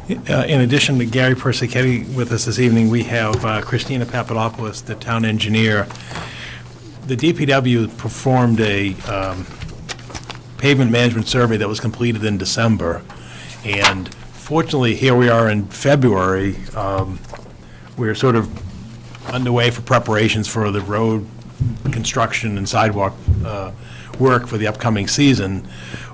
In addition to Gary Persichetti with us this evening, we have Christina Papadopoulos, the town engineer. The DPW performed a pavement management survey that was completed in December, and fortunately, here we are in February. We're sort of underway for preparations for the road construction and sidewalk work for the upcoming season.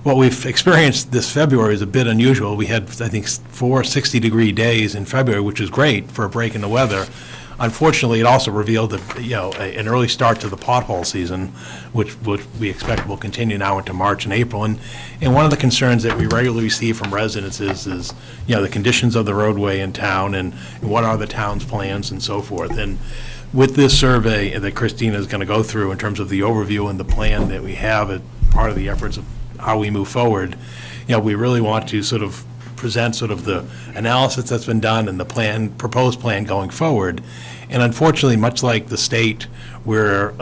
What we've experienced this February is a bit unusual. We had, I think, 4 60-degree days in February, which was great for a break in the weather. Unfortunately, it also revealed an early start to the pothole season, which we expect will continue now into March and April. And one of the concerns that we regularly receive from residents is the conditions of the roadway in town and what are the town's plans and so forth. And with this survey that Christina is going to go through in terms of the overview and the plan that we have as part of the efforts of how we move forward, we really want to sort of present sort of the analysis that's been done and the proposed plan going forward. And unfortunately, much like the state, where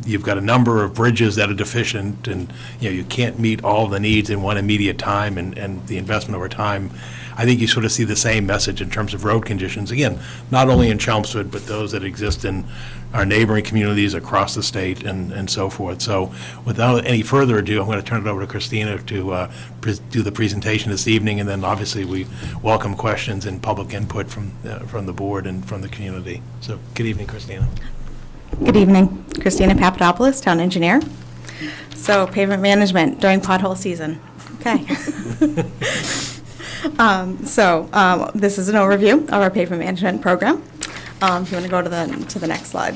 you've got a number of bridges that are deficient and you can't meet all the needs in one immediate time and the investment over time, I think you sort of see the same message in terms of road conditions. Again, not only in Chelmsford, but those that exist in our neighboring communities across the state and so forth. So without any further ado, I'm going to turn it over to Christina to do the presentation this evening, and then obviously we welcome questions and public input from the board and from the community. So good evening, Christina. Good evening. Christina Papadopoulos, town engineer. So pavement management during pothole season. Okay. This is an overview of our pavement management program. If you want to go to the next slide.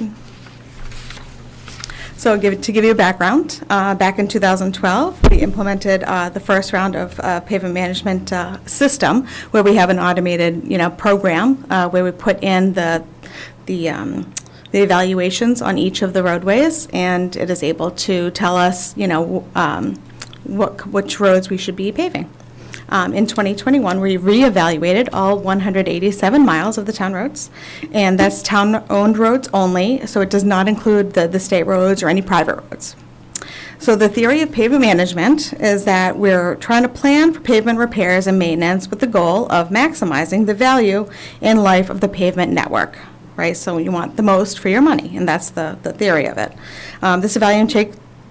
So to give you a background, back in 2012, we implemented the first round of pavement management system, where we have an automated, program where we put in the evaluations on each of the roadways, and it is able to tell us, which roads we should be paving. In 2021, we reevaluated all 187 miles of the town roads, and that's town-owned roads only, so it does not include the state roads or any private roads. So the theory of pavement management is that we're trying to plan for pavement repairs and maintenance with the goal of maximizing the value and life of the pavement network, right? So you want the most for your money, and that's the theory of it. This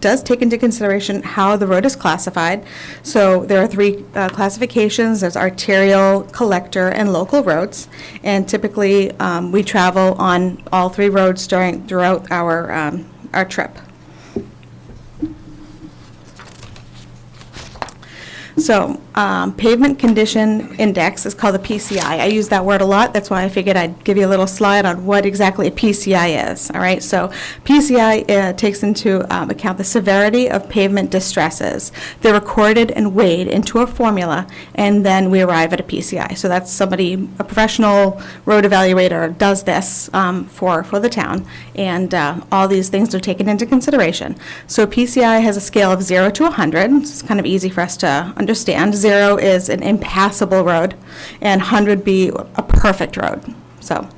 does take into consideration how the road is classified. So there are three classifications. There's arterial, collector, and local roads. And typically, we travel on all three roads throughout our trip. So pavement condition index is called the PCI. I use that word a lot. That's why I figured I'd give you a little slide on what exactly a PCI is. All right, so PCI takes into account the severity of pavement distresses. They're recorded and weighed into a formula, and then we arrive at a PCI. So that's somebody, a professional road evaluator does this for the town, and all these things are taken into consideration. So PCI has a scale of 0 to 100. It's kind of easy for us to understand. 0 is an impassable road, and 100 be a perfect road. So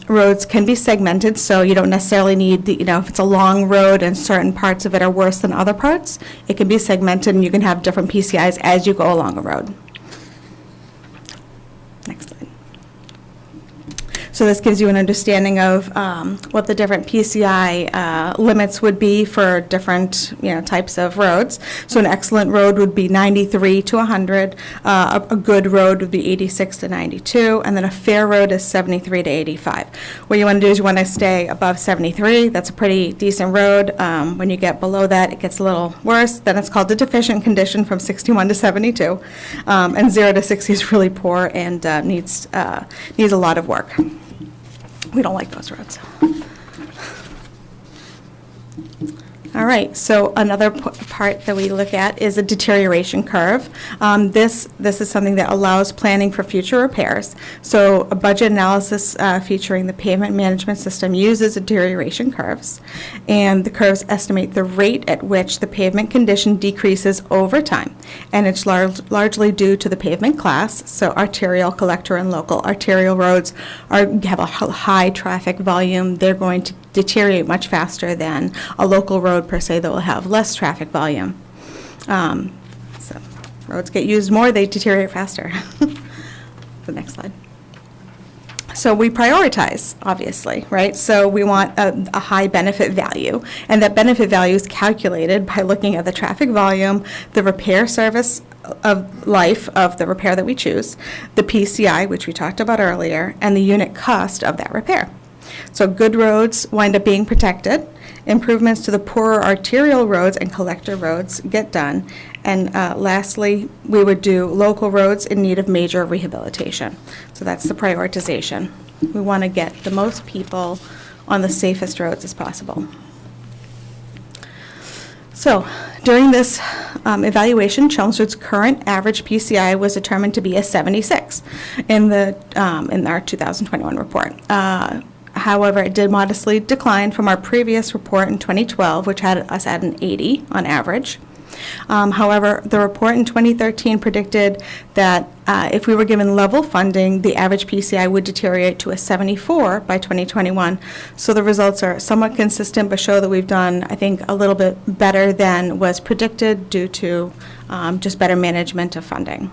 roads can be segmented, so you don't necessarily need, if it's a long road and certain parts of it are worse than other parts, it can be segmented and you can have different PCIs as you go along a road. Next slide. So this gives you an understanding of what the different PCI limits would be for different, types of roads. So an excellent road would be 93 to 100. A good road would be 86 to 92, and then a fair road is 73 to 85. What you want to do is you want to stay above 73. That's a pretty decent road. When you get below that, it gets a little worse. Then it's called the deficient condition from 61 to 72, and 0 to 60 is really poor and needs a lot of work. We don't like those roads. All right, so another part that we look at is a deterioration curve. This is something that allows planning for future repairs. So a budget analysis featuring the pavement management system uses deterioration curves, and the curves estimate the rate at which the pavement condition decreases over time, and it's largely due to the pavement class. So arterial, collector, and local. Arterial roads have a high traffic volume. They're going to deteriorate much faster than a local road per se that will have less traffic volume. So roads get used more, they deteriorate faster. The next slide. So we prioritize, obviously, right? So we want a high benefit value, and that benefit value is calculated by looking at the traffic volume, the repair service of life of the repair that we choose, the PCI, which we talked about earlier, and the unit cost of that repair. So good roads wind up being protected. Improvements to the poorer arterial roads and collector roads get done. And lastly, we would do local roads in need of major rehabilitation. So that's the prioritization. We want to get the most people on the safest roads as possible. So during this evaluation, Chelmsford's current average PCI was determined to be a 76 in our 2021 report. However, it did modestly decline from our previous report in 2012, which had us at an 80 on average. However, the report in 2013 predicted that if we were given level funding, the average PCI would deteriorate to a 74 by 2021. So the results are somewhat consistent, but show that we've done, I think, a little bit better than was predicted due to just better management of funding.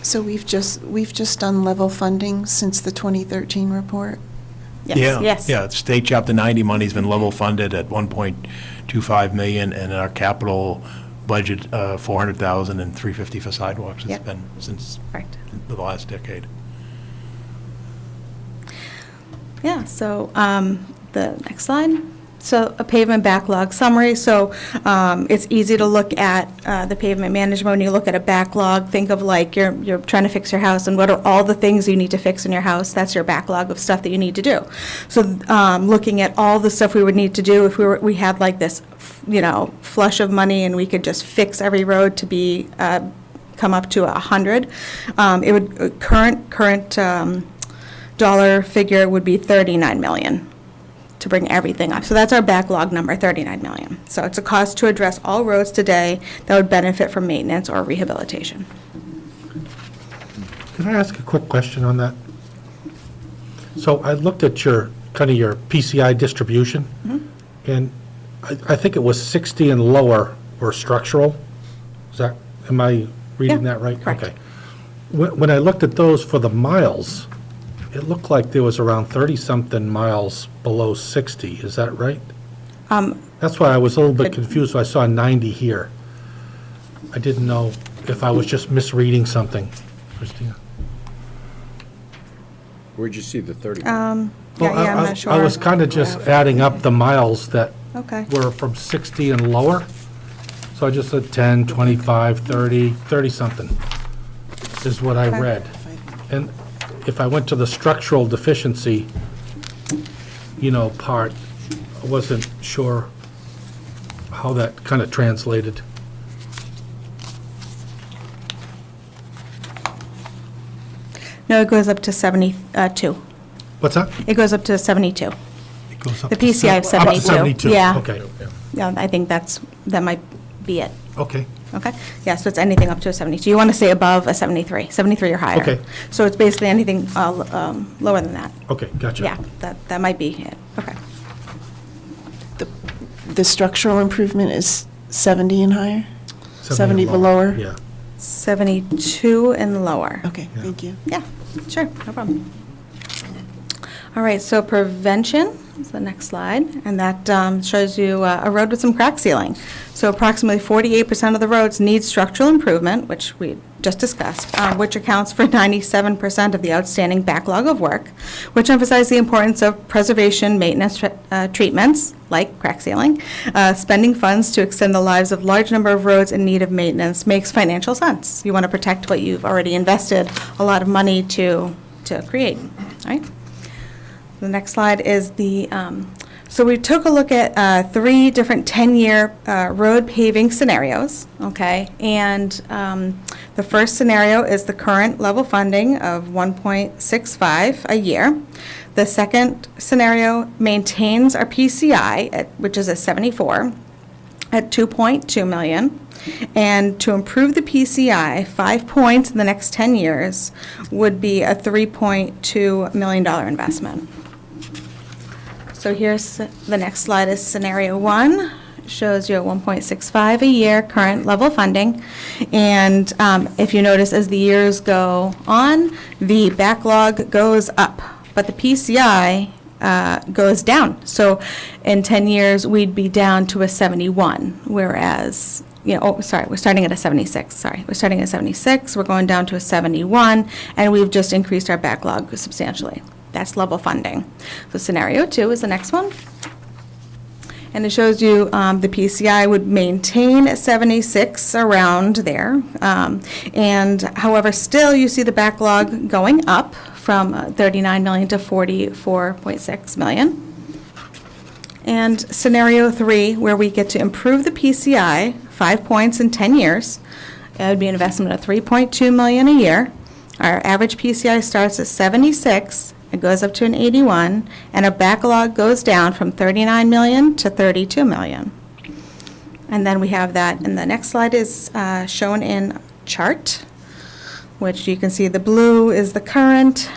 So we've just done level funding since the 2013 report? Yes. Yes. Yeah, state chapter 90 money's been level funded at 1.25 million, and our capital budget, 400,000 and 350 for sidewalks. It's been since the last decade. Yeah, so the next slide. So a pavement backlog summary. So it's easy to look at the pavement management. When you look at a backlog, think of like you're trying to fix your house, and what are all the things you need to fix in your house? That's your backlog of stuff that you need to do. So looking at all the stuff we would need to do if we had like this, flush of money and we could just fix every road to be come up to 100. It would current dollar figure would be 39 million. To bring everything up. So that's our backlog number, 39 million. So it's a cost to address all roads today that would benefit from maintenance or rehabilitation. Can I ask a quick question on that? So I looked at your PCI distribution, and I think it was 60 and lower were structural. Am I reading that right? Correct. Okay. When I looked at those for the miles, it looked like there was around 30-something miles below 60. Is that right? That's why I was a little bit confused when I saw 90 here. I didn't know if I was just misreading something, Christina. Where'd you see the 30? I'm Well, not sure. I was kind of just adding up the miles that Okay. were from 60 and lower. So I just said 10, 25, 30, 30-something is what I Okay. read. And if I went to the structural deficiency, part, I wasn't sure how that kind of translated. No, it goes up to 72. What's that? It goes up to 72. It goes up The to PCI of Up to 72. 72, Yeah. okay, Yeah, I think that might be it. okay. Okay? Yeah, so it's anything up to a 72. You want to say above a 73, 73 or higher. Okay. So it's basically anything lower than that. Okay, gotcha. Yeah, that might be it. Okay. The structural improvement is 70 and higher? 70 and below? Yeah. 72 and lower. Okay, thank you. Yeah, sure, no problem. All right, so prevention is the next slide, and that shows you a road with some crack sealing. So approximately 48% of the roads need structural improvement, which we just discussed, which accounts for 97% of the outstanding backlog of work, which emphasize the importance of preservation, maintenance treatments, like crack sealing. Spending funds to extend the lives of large number of roads in need of maintenance makes financial sense. You want to protect what you've already invested a lot of money to create, right? The next slide is so we took a look at 3 different 10-year road paving scenarios, okay? And the first scenario is the current level funding of 1.65 a year. The second scenario maintains our PCI, which is at 74, at 2.2 million. And to improve the PCI, 5 points in the next 10 years would be a $3.2 million investment. So here's the next slide is scenario 1. It shows you a 1.65 a year current level funding. And if you notice, as the years go on, the backlog goes up, but the PCI goes down. So in 10 years, we'd be down to a 71, whereas, we're starting at a 76, We're starting at 76, we're going down to a 71, and we've just increased our backlog substantially. That's level funding. So scenario 2 is the next one. And it shows you the PCI would maintain at 76 around there. And however, still you see the backlog going up from 39 million to 44.6 million. And scenario 3, where we get to improve the PCI 5 points in 10 years, it would be an investment of 3.2 million a year. Our average PCI starts at 76. It goes up to an 81, and a backlog goes down from 39 million to 32 million. And then we have that, and the next slide is shown in chart, which you can see the blue is the current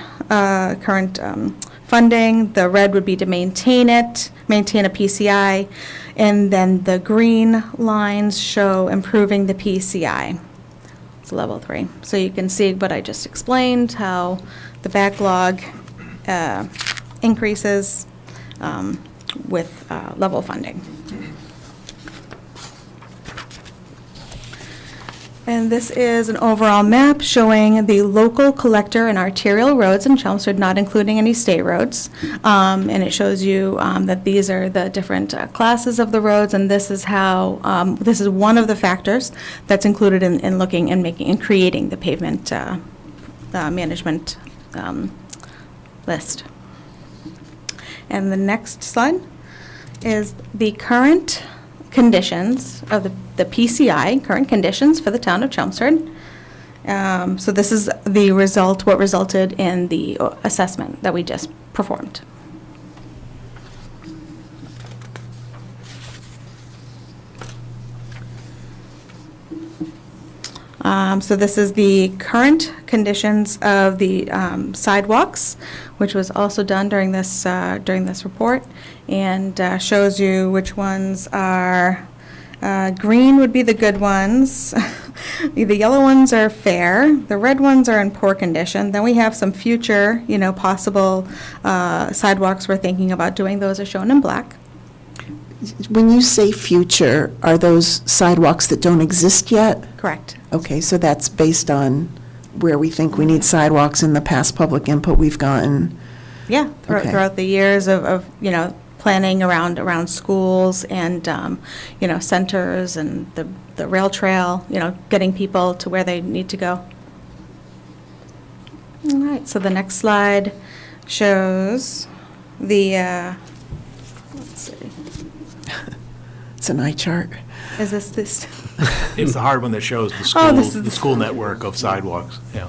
funding, the red would be to maintain a PCI, and then the green lines show improving the PCI. It's level 3. So you can see what I just explained, how the backlog increases with level funding. And this is an overall map showing the local collector and arterial roads in Chelmsford, not including any state roads. And it shows you that these are the different classes of the roads, and this is how, this is one of the factors that's included in looking and making and creating the pavement management list. And the next slide is the current conditions of the PCI, current conditions for the town of Chelmsford. So this is the result, what resulted in the assessment that we just performed. So this is the current conditions of the sidewalks, which was also done during this report, and shows you which ones are green would be the good ones. The yellow ones are fair. The red ones are in poor condition. Then we have some future, possible sidewalks we're thinking about doing. Those are shown in black. When you say future, are those sidewalks that don't exist yet? Correct. Okay, so that's based on where we think we need sidewalks in the past public input we've gotten? Yeah, Okay. throughout the years of planning around schools and, centers and the rail trail, getting people to where they need to go. All right, so the next slide shows the, let's see, It's an eye chart. is this? It's the hard one that shows the Oh, this is the school network of sidewalks, yeah.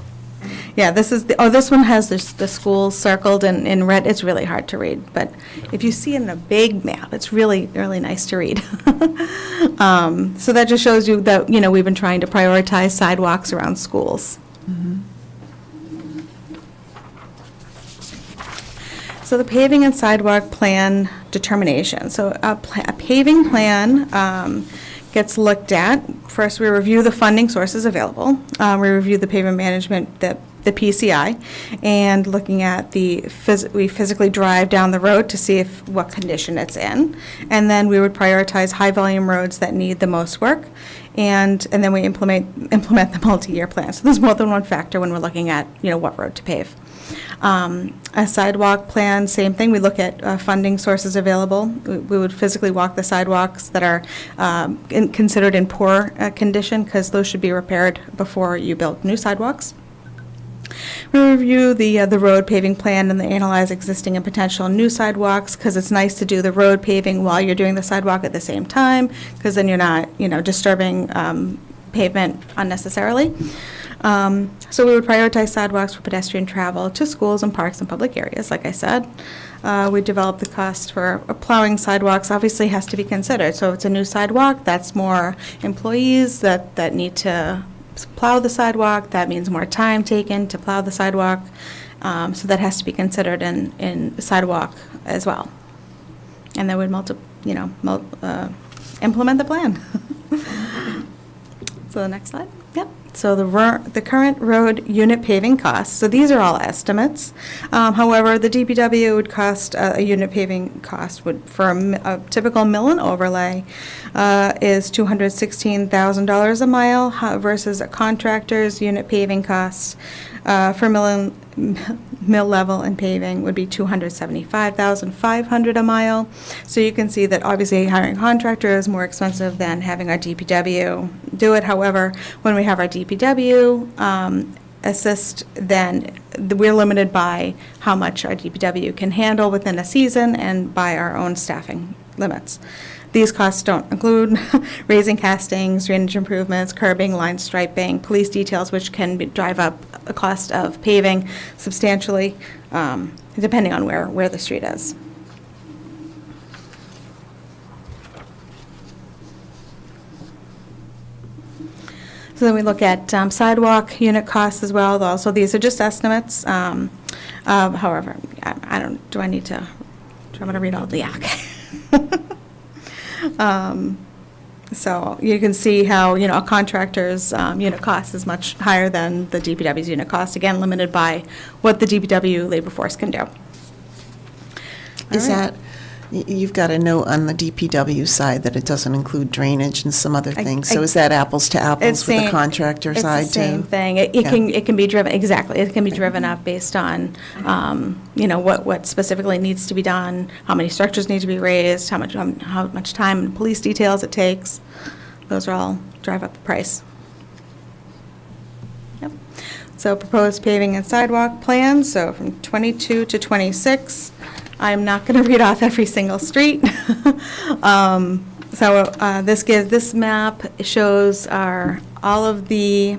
Yeah, this one has the schools circled in red. It's really hard to read, but if you see it in a big map, it's really, really nice to read. So that just shows you that, we've been trying to prioritize sidewalks around schools. So the paving and sidewalk plan determination. So a paving plan gets looked at. First, we review the funding sources available. We review the pavement management, the PCI, and looking at we physically drive down the road to see what condition it's in. And then we would prioritize high-volume roads that need the most work. And then we implement the multi-year plan. So there's more than one factor when we're looking at, what road to pave. A sidewalk plan, same thing. We look at funding sources available. We would physically walk the sidewalks that are considered in poor condition, because those should be repaired before you build new sidewalks. We review the road paving plan and analyze existing and potential new sidewalks, because it's nice to do the road paving while you're doing the sidewalk at the same time, because then you're not, disturbing pavement unnecessarily. So we would prioritize sidewalks for pedestrian travel to schools and parks and public areas, like I said. We develop the cost for plowing sidewalks, obviously has to be considered. So if it's a new sidewalk, that's more employees that need to plow the sidewalk. That means more time taken to plow the sidewalk. So that has to be considered in the sidewalk as well. And then we'd implement the plan. So the next slide. Yep. So the current road unit paving costs, so these are all estimates. However, the DPW would cost, a unit paving cost for a typical mill and overlay is $216,000 a mile versus a contractor's unit paving cost for mill level and paving would be $275,500 a mile. So you can see that obviously hiring a contractor is more expensive than having our DPW do it. However, when we have our DPW assist, then we're limited by how much our DPW can handle within a season and by our own staffing limits. These costs don't include raising castings, drainage improvements, curbing, line striping, police details, which can drive up the cost of paving substantially, depending on where the street is. So then we look at sidewalk unit costs as well. Also, these are just estimates. However, do I need to, I'm going to read all the, yeah, okay. So you can see how, a contractor's unit cost is much higher than the DPW's unit cost, again, limited by what the DPW labor force can do. Is that, you've got a note on the DPW side that it doesn't include drainage and some other things. So is that apples to apples with the contractor side too? It's the same thing. It can be driven, exactly. It can be driven up based on, what specifically needs to be done, how many structures need to be raised, how much time and police details it takes. Those are all drive up the price. Yep. So proposed paving and sidewalk plans, so from 22 to 26. I'm not going to read off every single street. This map shows all of the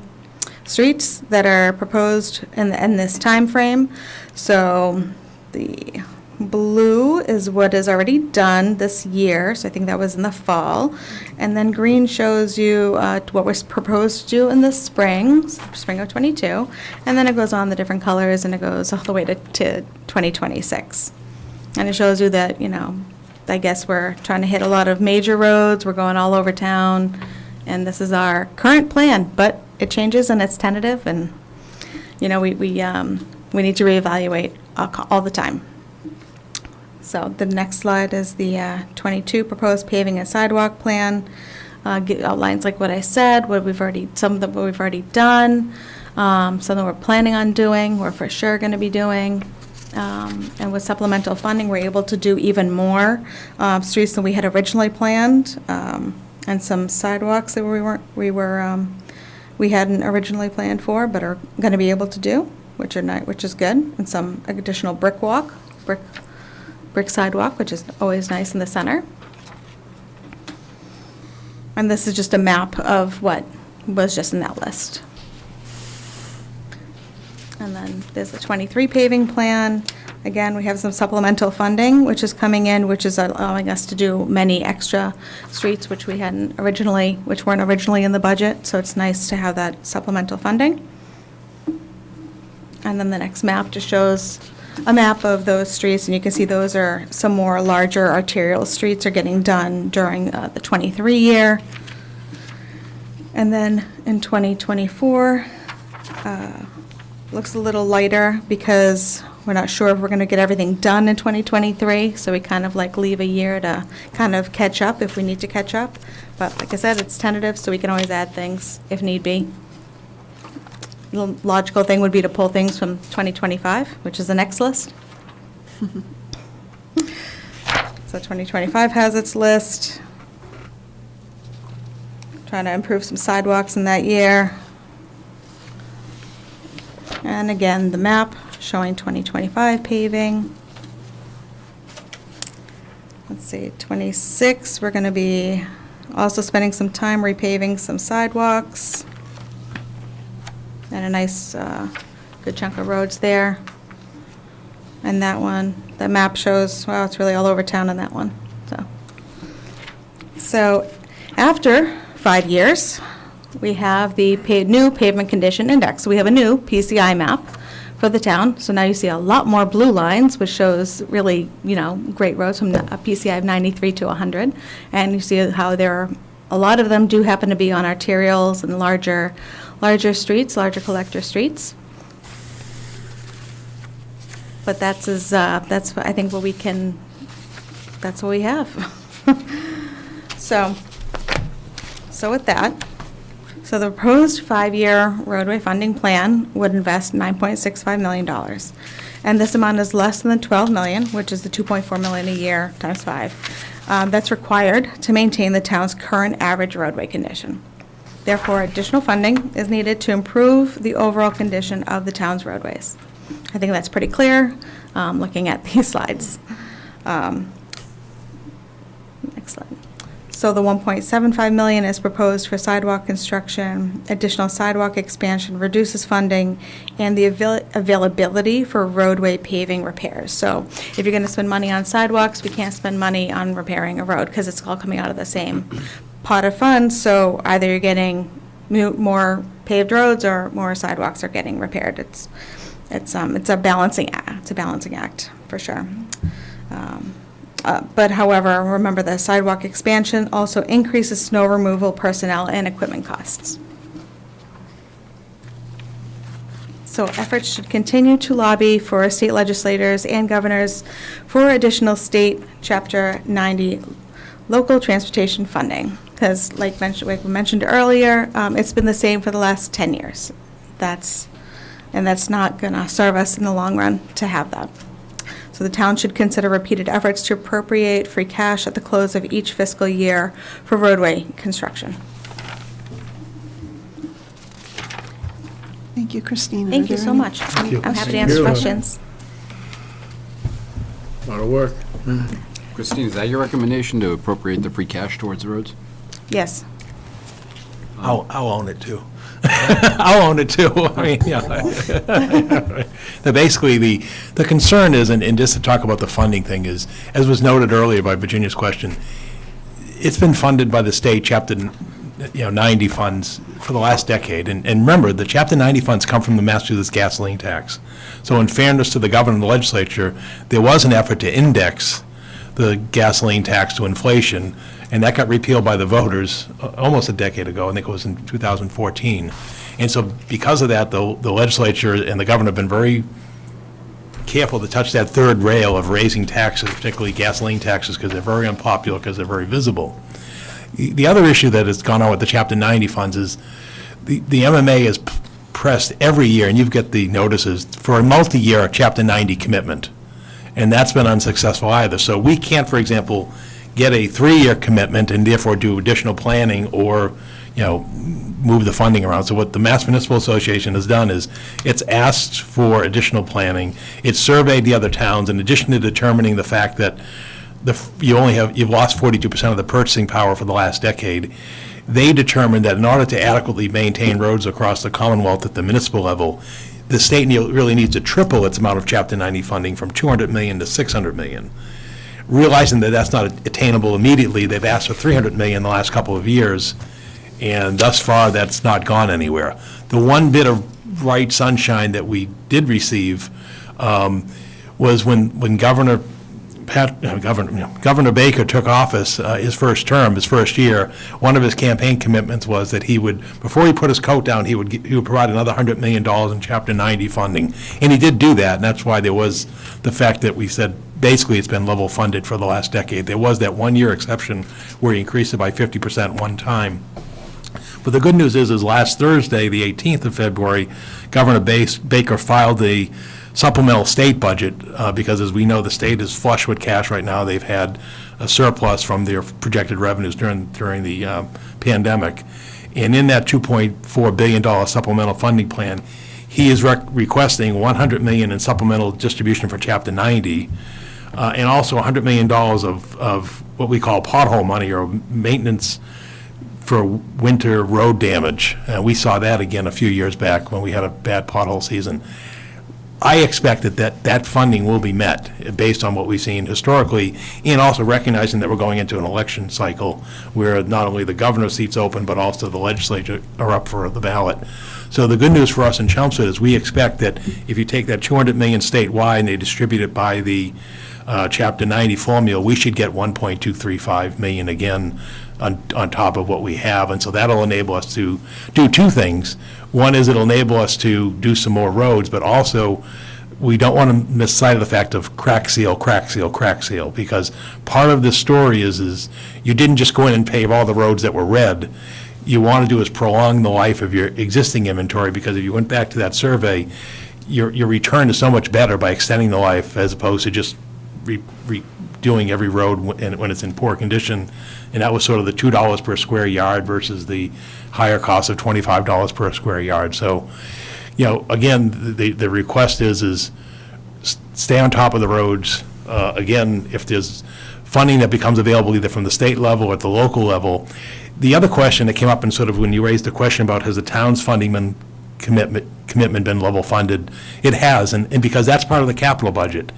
streets that are proposed in this time frame. So the blue is what is already done this year, so I think that was in the fall. And then green shows you what was proposed to do in the spring of 22. And then it goes on the different colors, and it goes all the way to 2026. And it shows you that, I guess we're trying to hit a lot of major roads. We're going all over town. And this is our current plan, but it changes and it's tentative. And, we need to reevaluate all the time. So the next slide is the 22 proposed paving and sidewalk plan. Outlines like what I said, some of them we've already done, some that we're planning on doing, we're for sure going to be doing. And with supplemental funding, we're able to do even more streets than we had originally planned, and some sidewalks that we hadn't originally planned for, but are going to be able to do, which is good, and some additional brick sidewalk, which is always nice in the center. And this is just a map of what was just in that list. And then there's the 23 paving plan. Again, we have some supplemental funding, which is coming in, which is allowing us to do many extra streets, which weren't originally in the budget. So it's nice to have that supplemental funding. And then the next map just shows a map of those streets, and you can see those are some more larger arterial streets are getting done during the 23 year. And then in 2024, looks a little lighter because we're not sure if we're going to get everything done in 2023, so we kind of like leave a year to kind of catch up if we need to catch up. But like I said, it's tentative, so we can always add things if need be. The logical thing would be to pull things from 2025, which is the next list. So 2025 has its list. Trying to improve some sidewalks in that year. And again, the map showing 2025 paving. Let's see, 26, we're going to be also spending some time repaving some sidewalks. And a nice, good chunk of roads there. And that one, the map shows, well, it's really all over town on that one. So after 5 years, we have the new pavement condition index. So we have a new PCI map for the town. So now you see a lot more blue lines, which shows really, great roads from a PCI of 93 to 100. And you see how a lot of them do happen to be on arterials and larger streets, larger collector streets. But that's I think what we can, that's what we have. So with that, so the proposed 5-year roadway funding plan would invest $9.65 million. And this amount is less than the $12 million, which is the $2.4 million a year times 5. That's required to maintain the town's current average roadway condition. Therefore, additional funding is needed to improve the overall condition of the town's roadways. I think that's pretty clear looking at these slides. Next slide. So the $1.75 million is proposed for sidewalk construction. Additional sidewalk expansion reduces funding and the availability for roadway paving repairs. So if you're going to spend money on sidewalks, we can't spend money on repairing a road because it's all coming out of the same pot of funds. So either you're getting more paved roads or more sidewalks are getting repaired. It's a balancing act. It's a balancing act for sure. But however, remember the sidewalk expansion also increases snow removal personnel and equipment costs. So efforts should continue to lobby for state legislators and governors for additional state Chapter 90 local transportation funding. Because like we mentioned earlier, it's been the same for the last 10 years. That's not going to serve us in the long run to have that. So the town should consider repeated efforts to appropriate free cash at the close of each fiscal year for roadway construction. Thank you, Christina. Thank you so much. you. I'm happy to answer questions. A lot of work. Christine, is that your recommendation to appropriate the free cash towards the roads? Yes. I'll own it too. I'll own it too. I mean, yeah. Basically, the concern is, and just to talk about the funding thing is, as was noted earlier by Virginia's question, it's been funded by the state Chapter 90 funds for the last decade. And remember, the Chapter 90 funds come from the Massachusetts gasoline tax. So in fairness to the governor and the legislature, there was an effort to index the gasoline tax to inflation, and that got repealed by the voters almost a decade ago. I think it was in 2014. And so because of that, the legislature and the governor have been very careful to touch that third rail of raising taxes, particularly gasoline taxes, because they're very unpopular, because they're very visible. The other issue that has gone on with the Chapter 90 funds is the MMA is pressed every year, and you've got the notices, for a multi-year Chapter 90 commitment. And that's been unsuccessful either. So we can't, for example, get a 3-year commitment and therefore do additional planning or, move the funding around. So what the Mass Municipal Association has done is it's asked for additional planning. It's surveyed the other towns in addition to determining the fact that you've lost 42% of the purchasing power for the last decade. They determined that in order to adequately maintain roads across the Commonwealth at the municipal level, the state really needs to triple its amount of Chapter 90 funding from $200 million to $600 million. Realizing that that's not attainable immediately, they've asked for $300 million in the last couple of years, and thus far, that's not gone anywhere. The one bit of bright sunshine that we did receive was when Governor Baker took office, his first year, one of his campaign commitments was that he would, before he put his coat down, he would provide another $100 million in Chapter 90 funding. And he did do that, and that's why there was the fact that we said, basically, it's been level funded for the last decade. There was that one-year exception where he increased it by 50% one time. But the good news is last Thursday, the 18th of February, Governor Baker filed the supplemental state budget because, as we know, the state is flush with cash right now. They've had a surplus from their projected revenues during the pandemic. And in that $2.4 billion supplemental funding plan, he is requesting $100 million in supplemental distribution for Chapter 90, and also $100 million of what we call pothole money, or maintenance for winter road damage. We saw that again a few years back when we had a bad pothole season. I expect that funding will be met based on what we've seen historically, and also recognizing that we're going into an election cycle where not only the governor's seat's open, but also the legislature are up for the ballot. So the good news for us in Chelmsford is we expect that if you take that $200 million statewide and they distribute it by the Chapter 90 formula, we should get $1.235 million again on top of what we have. And so that'll enable us to do two things. One is it'll enable us to do some more roads, but also we don't want to miss sight of the fact of crack seal, because part of this story is you didn't just go in and pave all the roads that were red. You want to do is prolong the life of your existing inventory, because if you went back to that survey, your return is so much better by extending the life as opposed to just doing every road when it's in poor condition. And that was sort of the $2 per square yard versus the higher cost of $25 per square yard. So, again, the request is stay on top of the roads. Again, if there's funding that becomes available either from the state level or at the local level. The other question that came up in sort of when you raised the question about has the town's funding commitment been level funded, it has, and because that's part of the capital budget.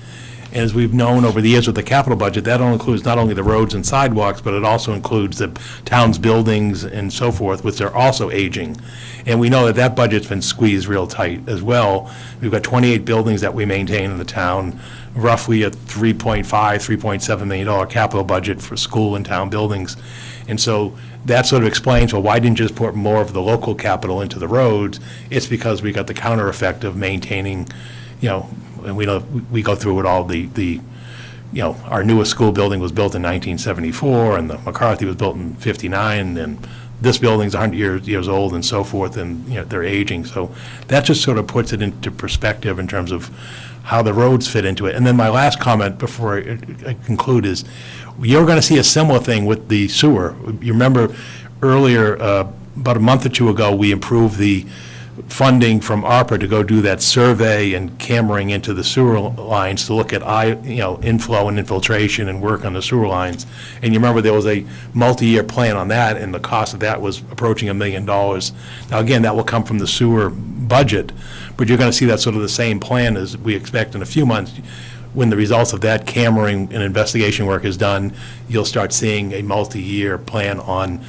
And as we've known over the years with the capital budget, that includes not only the roads and sidewalks, but it also includes the town's buildings and so forth, which are also aging. And we know that budget's been squeezed real tight as well. We've got 28 buildings that we maintain in the town, roughly a $3.7 million capital budget for school and town buildings. And so that sort of explains, well, why didn't you just put more of the local capital into the roads? It's because we got the counter effect of maintaining, and we go through it all, our newest school building was built in 1974, and the McCarthy was built in 59, and this building's 100 years old and so forth, and they're aging. So that just sort of puts it into perspective in terms of how the roads fit into it. And then my last comment before I conclude is you're going to see a similar thing with the sewer. You remember earlier, about a month or two ago, we improved the funding from ARPA to go do that survey and cammering into the sewer lines to look at inflow and infiltration and work on the sewer lines. And you remember there was a multi-year plan on that, and the cost of that was approaching $1 million. Now again, that will come from the sewer budget, but you're going to see that sort of the same plan as we expect in a few months. When the results of that cammering and investigation work is done, you'll start seeing a multi-year plan on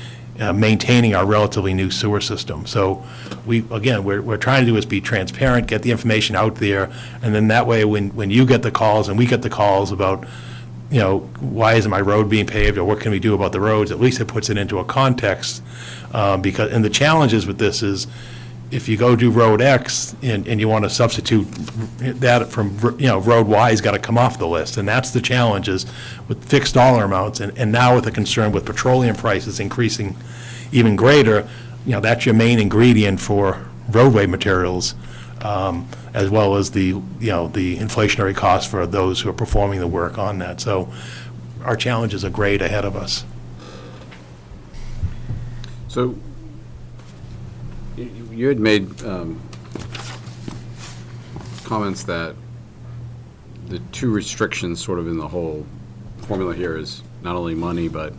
maintaining our relatively new sewer system. So we're trying to do is be transparent, get the information out there, and then that way when you get the calls and we get the calls about, why isn't my road being paved or what can we do about the roads, at least it puts it into a context. And the challenges with this is if you go do Road X and you want to substitute that from, Road Y's got to come off the list. And that's the challenge is with fixed dollar amounts and now with the concern with petroleum prices increasing even greater, that's your main ingredient for roadway materials, as well as the inflationary costs for those who are performing the work on that. So our challenges are great ahead of us. So you had made comments that the two restrictions sort of in the whole formula here is not only money, but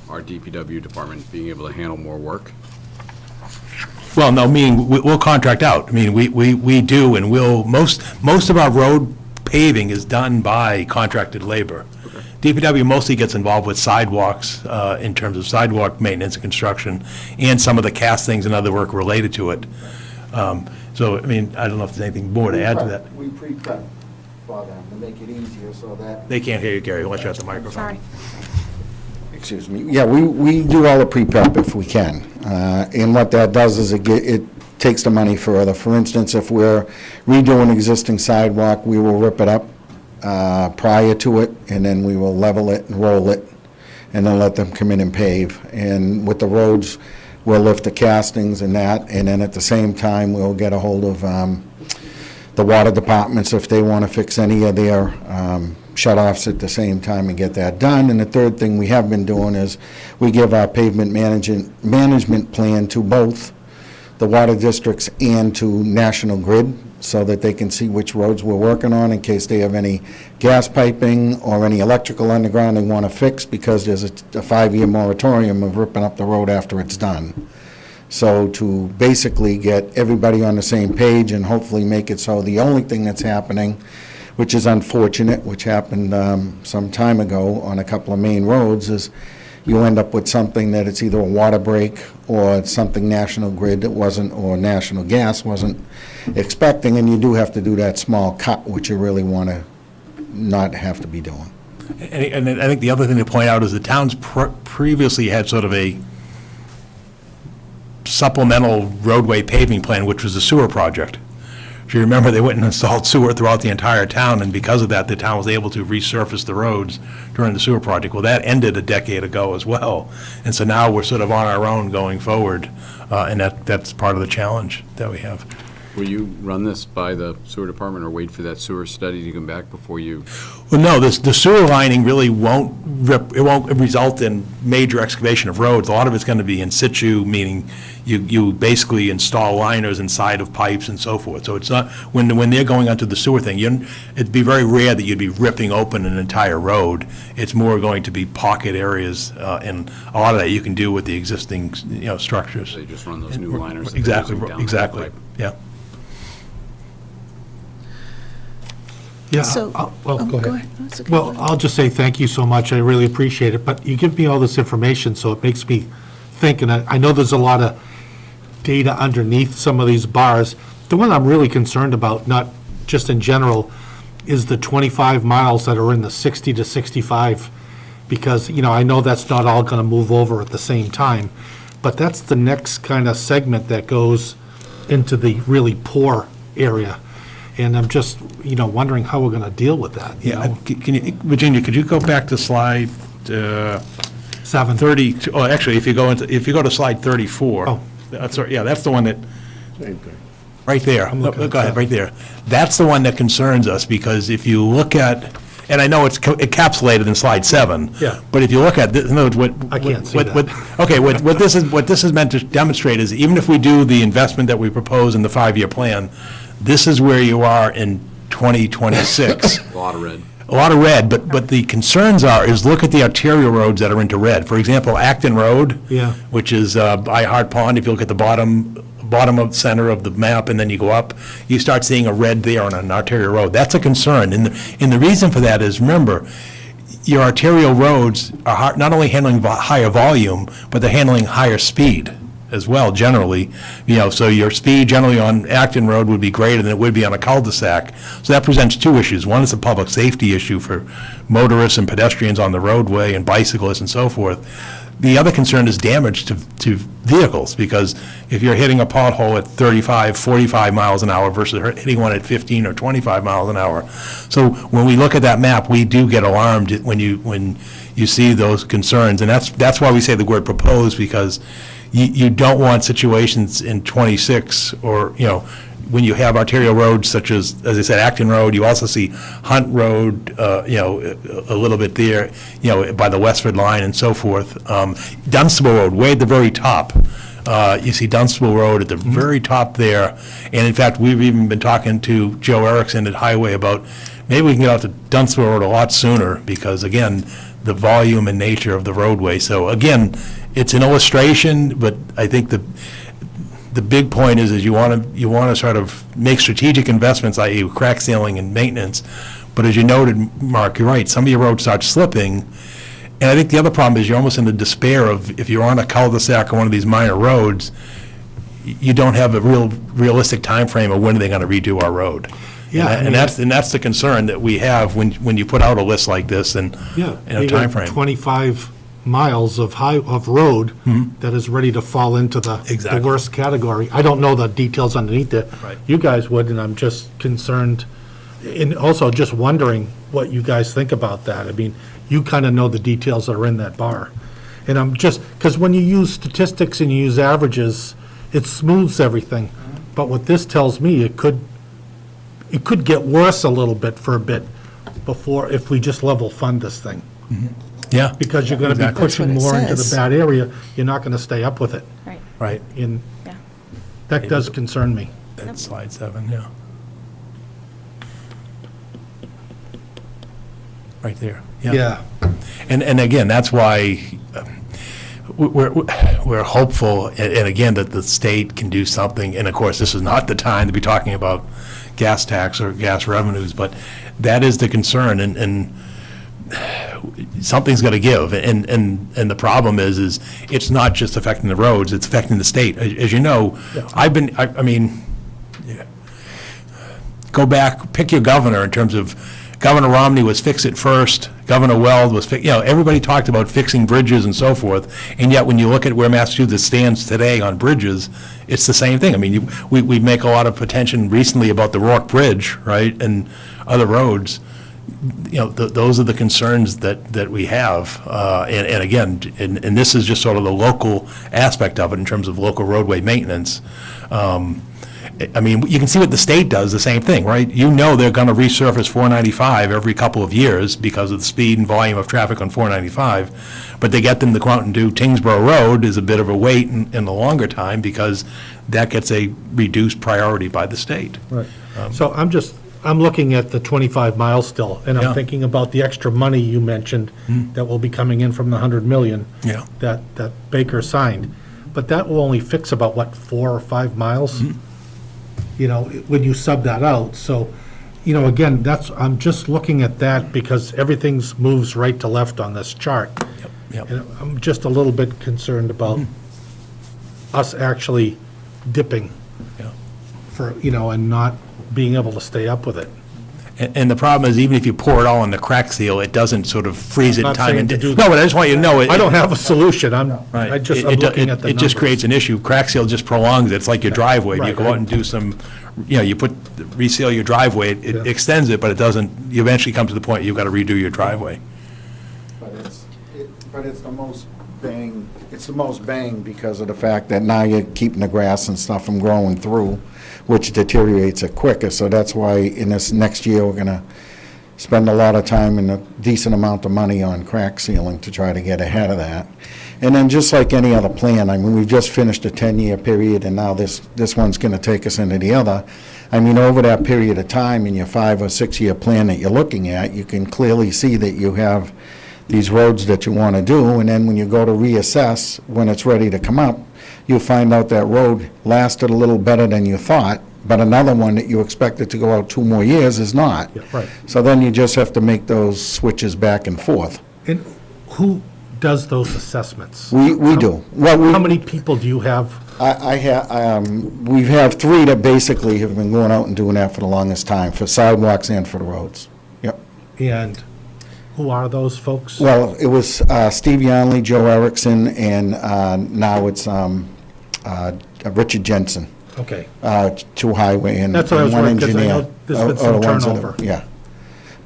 our DPW department being able to handle more work. Well, no, meaning we'll contract out. I mean, we do, and most of our road paving is done by contracted labor. DPW mostly gets involved with sidewalks in terms of sidewalk maintenance and construction, and some of the castings and other work related to it. So, I mean, I don't know if there's anything more to add to that. We pre-prep for them to make it easier so that. They can't hear you, Gary, unless you're at the microphone. Sorry. Excuse me. Yeah, we do all the pre-prep if we can. And what that does is it takes the money further. For instance, if we're redoing existing sidewalk, we will rip it up prior to it, and then we will level it and roll it, and then let them come in and pave. And with the roads, we'll lift the castings and that, and then at the same time, we'll get a hold of the water departments if they want to fix any of their shut-offs at the same time and get that done. And the third thing we have been doing is we give our pavement management plan to both the water districts and to National Grid so that they can see which roads we're working on in case they have any gas piping or any electrical underground they want to fix, because there's a 5-year moratorium of ripping up the road after it's done. So to basically get everybody on the same page and hopefully make it so the only thing that's happening, which is unfortunate, which happened some time ago on a couple of main roads, is you end up with something that it's either a water break or it's something National Grid that wasn't, or National Gas wasn't expecting, and you do have to do that small cut, which you really want to not have to be doing. And I think the other thing to point out is the towns previously had sort of a supplemental roadway paving plan, which was a sewer project. If you remember, they went and installed sewer throughout the entire town, and because of that, the town was able to resurface the roads during the sewer project. Well, that ended a decade ago as well, and so now we're sort of on our own going forward, and that's part of the challenge that we have. Will you run this by the sewer department or wait for that sewer study to come back before you? Well, no, the sewer lining really won't result in major excavation of roads. A lot of it's going to be in situ, meaning you basically install liners inside of pipes and so forth. So it's not, when they're going onto the sewer thing, it'd be very rare that you'd be ripping open an entire road. It's more going to be pocket areas, and a lot of that you can do with the existing, structures. They just run those new liners. Exactly, yeah. Yeah, So- well, go go ahead. ahead. No, it's okay. Well, I'll just say thank you so much. I really appreciate it. But you give me all this information, so it makes me think, and I know there's a lot of data underneath some of these bars. The one I'm really concerned about, not just in general, is the 25 miles that are in the 60 to 65, because, I know that's not all going to move over at the same time, but that's the next kind of segment that goes into the really poor area. And I'm just, wondering how we're going to deal with that. Yeah, can you, Virginia, could you go back to slide 7. 30? Oh, actually, if you go to slide 34. Oh. That's the one that, Same thing. right there. I'm looking at Go ahead, that. right there. That's the one that concerns us, because if you look at, and I know it's encapsulated in slide 7. Yeah. But if you look at, in other words, what. I can't see what- that. Okay, what this is meant to demonstrate is even if we do the investment that we propose in the 5-year plan, this is where you are in 2026. A lot of red. A lot of red, but the concerns is look at the arterial roads that are into red. For example, Acton Road, Yeah. which is by Hart Pond, if you look at the bottom of center of the map and then you go up, you start seeing a red there on an arterial road. That's a concern. And the reason for that is, remember, your arterial roads are not only handling higher volume, but they're handling higher speed as well, generally. So your speed generally on Acton Road would be greater than it would be on a cul-de-sac. So that presents two issues. One is a public safety issue for motorists and pedestrians on the roadway and bicyclists and so forth. The other concern is damage to vehicles, because if you're hitting a pothole at 35, 45 miles an hour versus hitting one at 15 or 25 miles an hour. So when we look at that map, we do get alarmed when you see those concerns. And that's why we say the word proposed, because you don't want situations in 26 or, when you have arterial roads such as I said, Acton Road, you also see Hunt Road, a little bit there, by the Westford line and so forth. Dunstable Road, way at the very top. You see Dunstable Road at the very top there. And in fact, we've even been talking to Joe Erickson at Highway about maybe we can get out to Dunstable Road a lot sooner, because again, the volume and nature of the roadway. So again, it's an illustration, but I think the big point is you want to sort of make strategic investments, i.e. crack sealing and maintenance. But as you noted, Mark, you're right, some of your roads start slipping. And I think the other problem is you're almost in the despair of, if you're on a cul-de-sac or one of these minor roads, you don't have a realistic time frame of when are they going to redo our road. Yeah, And that's the concern that we have when you put out a list like this and Yeah. in a you got time frame. 25 miles of road that is ready to fall into the worst category. I don't know the details underneath it. Right. You guys would, and I'm just concerned, and also just wondering what you guys think about that. I mean, you kind of know the details that are in that bar. And I'm just, because when you use statistics and you use averages, it smooths everything. But what this tells me, it could get worse a little bit for a bit before, if we just level fund this thing. Yeah. Because you're going to be Exactly. pushing That's what more it into the says. bad area, you're not going to stay up with it. Right. Right. And Yeah. that does concern me. That's slide 7, yeah. Right there. Yeah. And again, that's why we're hopeful, and again, that the state can do something. And of course, this is not the time to be talking about gas tax or gas revenues, but that is the concern, and something's got to give. And the problem is it's not just affecting the roads, it's affecting the state. As you know, I mean, go back, pick your governor in terms of, Governor Romney was fix it first, Governor Weld was, everybody talked about fixing bridges and so forth, and yet when you look at where Massachusetts stands today on bridges, it's the same thing. I mean, we make a lot of attention recently about the Rourke Bridge, right, and other roads. Those are the concerns that we have, and again, and this is just sort of the local aspect of it in terms of local roadway maintenance. I mean, you can see what the state does, the same thing, right? They're going to resurface 495 every couple of years because of the speed and volume of traffic on 495, but they get them to come out and do Tingsboro Road is a bit of a wait in the longer time, because that gets a reduced priority by the state. Right. So I'm looking at the 25 miles still, and I'm Yeah. thinking about the extra money you mentioned that will be coming in from the 100 million Yeah. that Baker signed. But that will only fix about, 4 or 5 miles? When you sub that out. So, again, I'm just looking at that because everything moves right to left on this chart. Yep. And I'm just a little bit concerned about us actually dipping Yeah. and not being able to stay up with it. And the problem is, even if you pour it all in the crack seal, it doesn't sort of freeze it in Not time. saying to do No, that. but I just want you to know. I don't have a solution. I'm Right. looking at the It just numbers. creates an issue. Crack seal just prolongs it. It's like your driveway. You Right, go out and do some, you reseal your driveway, it Yeah. extends it, but it doesn't, you eventually come to the point you've got to redo your driveway. But it's the most bang, because of the fact that now you're keeping the grass and stuff from growing through, which deteriorates it quicker. So that's why in this next year, we're going to spend a lot of time and a decent amount of money on crack sealing to try to get ahead of that. And then just like any other plan, I mean, we've just finished a 10-year period, and now this one's going to take us into the other. I mean, over that period of time in your 5 or 6 year plan that you're looking at, you can clearly see that you have these roads that you want to do, and then when you go to reassess, when it's ready to come up, you'll find out that road lasted a little better than you thought, but another one that you expected to go out 2 more years is not. Yeah, right. So then you just have to make those switches back and forth. And who does those assessments? We do. Well, How many people do you have? we have 3 that basically have been going out and doing that for the longest time, for sidewalks and for the roads. Yep. And Who are those folks? Well, it was Steve Yonley, Joe Erickson, and now it's Richard Jensen. Okay. Two highway and That's what I was one wondering, 'cause I engineer. know there's been are some the ones that turnover. Yeah.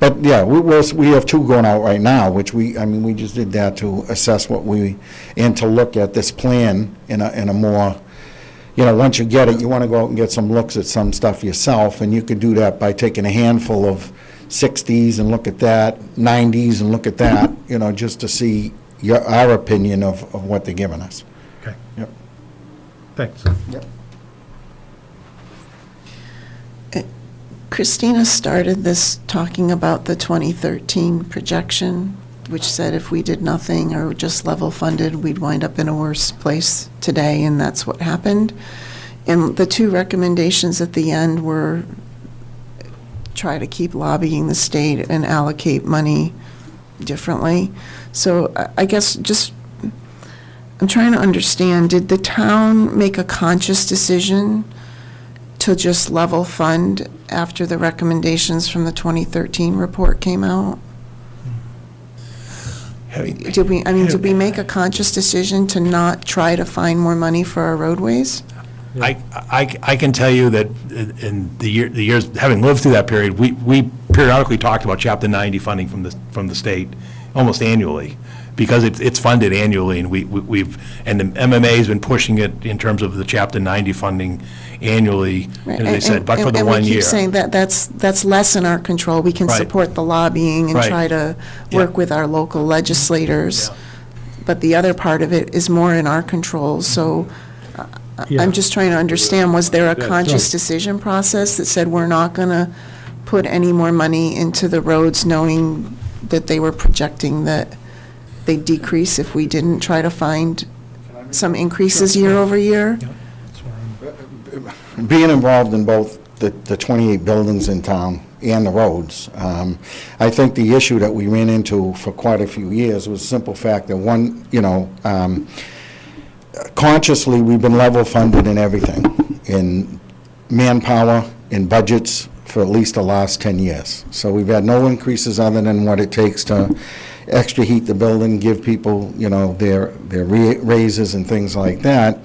But, yeah, we have two going out right now, which we just did that to assess and to look at this plan in a more, once you get it, you want to go out and get some looks at some stuff yourself, and you could do that by taking a handful of 60s and look at that, 90s and look at that, just to see our opinion of what they're giving us. Okay. Yep. Thanks. Yep. Christina started this talking about the 2013 projection, which said if we did nothing or just level funded, we'd wind up in a worse place today, and that's what happened. And the two recommendations at the end were try to keep lobbying the state and allocate money differently. So I guess I'm trying to understand, did the town make a conscious decision to just level fund after the recommendations from the 2013 report came out? Did we make a conscious decision to not try to find more money for our roadways? I can tell you that in the years, having lived through that period, we periodically talked about Chapter 90 funding from the state almost annually, because it's funded annually, and and the MMA's been pushing it in terms of the Chapter 90 funding annually, as they said, but for the 1 year. And we keep saying that that's less in our control. We can Right. support the lobbying and Right. try to work with our local legislators, but the other part of it is more in our control, so I'm just trying to understand, was there a conscious decision process that said we're not going to put any more money into the roads, knowing that they were projecting that they'd decrease if we didn't try to find some increases year over year? Being involved in both the 28 buildings in town and the roads, I think the issue that we ran into for quite a few years was the simple fact that consciously, we've been level funded in everything, in manpower, in budgets, for at least the last 10 years. So we've had no increases other than what it takes to extra heat the building, give people, their raises and things like that.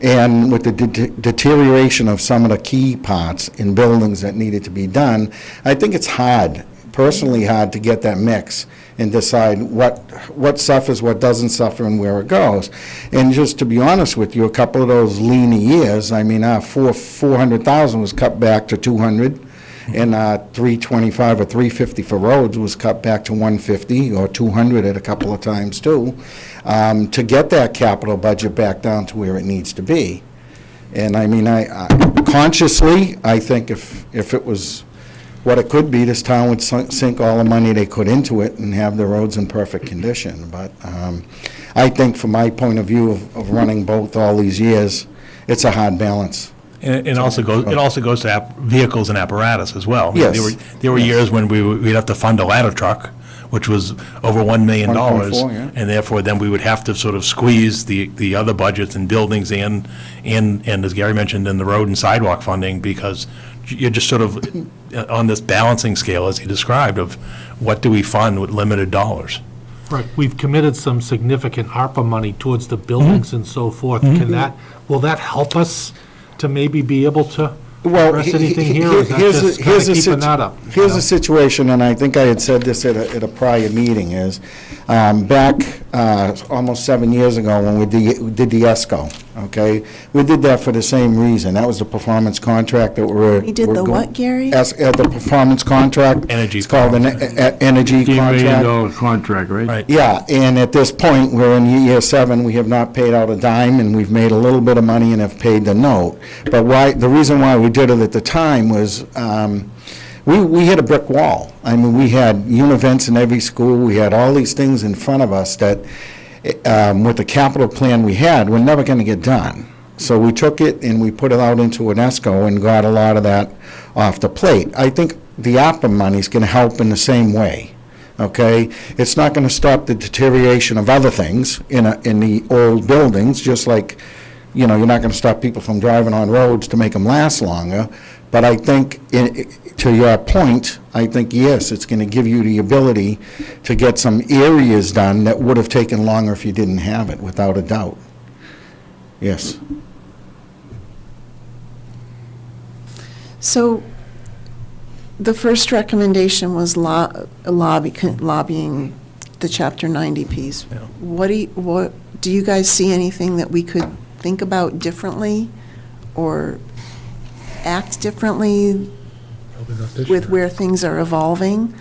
And with the deterioration of some of the key parts in buildings that needed to be done, I think it's personally hard to get that mix and decide what suffers, what doesn't suffer, and where it goes. And just to be honest with you, a couple of those lean years, our 400,000 was cut back to 200, and 325 or 350 for roads was cut back to 150 or 200 at a couple of times too, to get that capital budget back down to where it needs to be. And I consciously, I think if it was what it could be, this town would sink all the money they could into it and have the roads in perfect condition. But I think from my point of view of running both all these years, it's a hard balance. And it also goes to vehicles and apparatus as well. Yes. There were years when we'd have to fund a ladder truck, which was over $1 million. 1.4, yeah. And therefore, then we would have to sort of squeeze the other budgets and buildings and as Gary mentioned, in the road and sidewalk funding, because you're just sort of on this balancing scale, as he described, of what do we fund with limited dollars. Right, we've committed some significant ARPA money towards the buildings and so forth. Will that help us to maybe be able to address anything here, or is that just kind of keeping that up? Here's the situation, and I think I had said this at a prior meeting, is back almost 7 years ago when we did the ESCO, okay? We did that for the same reason. That was the performance contract that We did the what, Gary? The performance contract. Energy It's called an energy $15 contract. million contract, right? Right. Yeah, and at this point, we're in year 7, we have not paid out a dime, and we've made a little bit of money and have paid the note. But the reason why we did it at the time was, we hit a brick wall. We had univents in every school, we had all these things in front of us that, with the capital plan we had, we're never gonna get done. So we took it and we put it out into an ESCO and got a lot of that off the plate. I think the ARPA money's gonna help in the same way, okay? It's not gonna stop the deterioration of other things in the old buildings, just like, you're not gonna stop people from driving on roads to make them last longer, But I think, to your point, I think, yes, it's going to give you the ability to get some areas done that would have taken longer if you didn't have it, without a doubt. Yes. So the first recommendation was lobbying the Chapter 90 piece. Yeah. What do you guys see anything that we could think about differently or act differently with where things are evolving?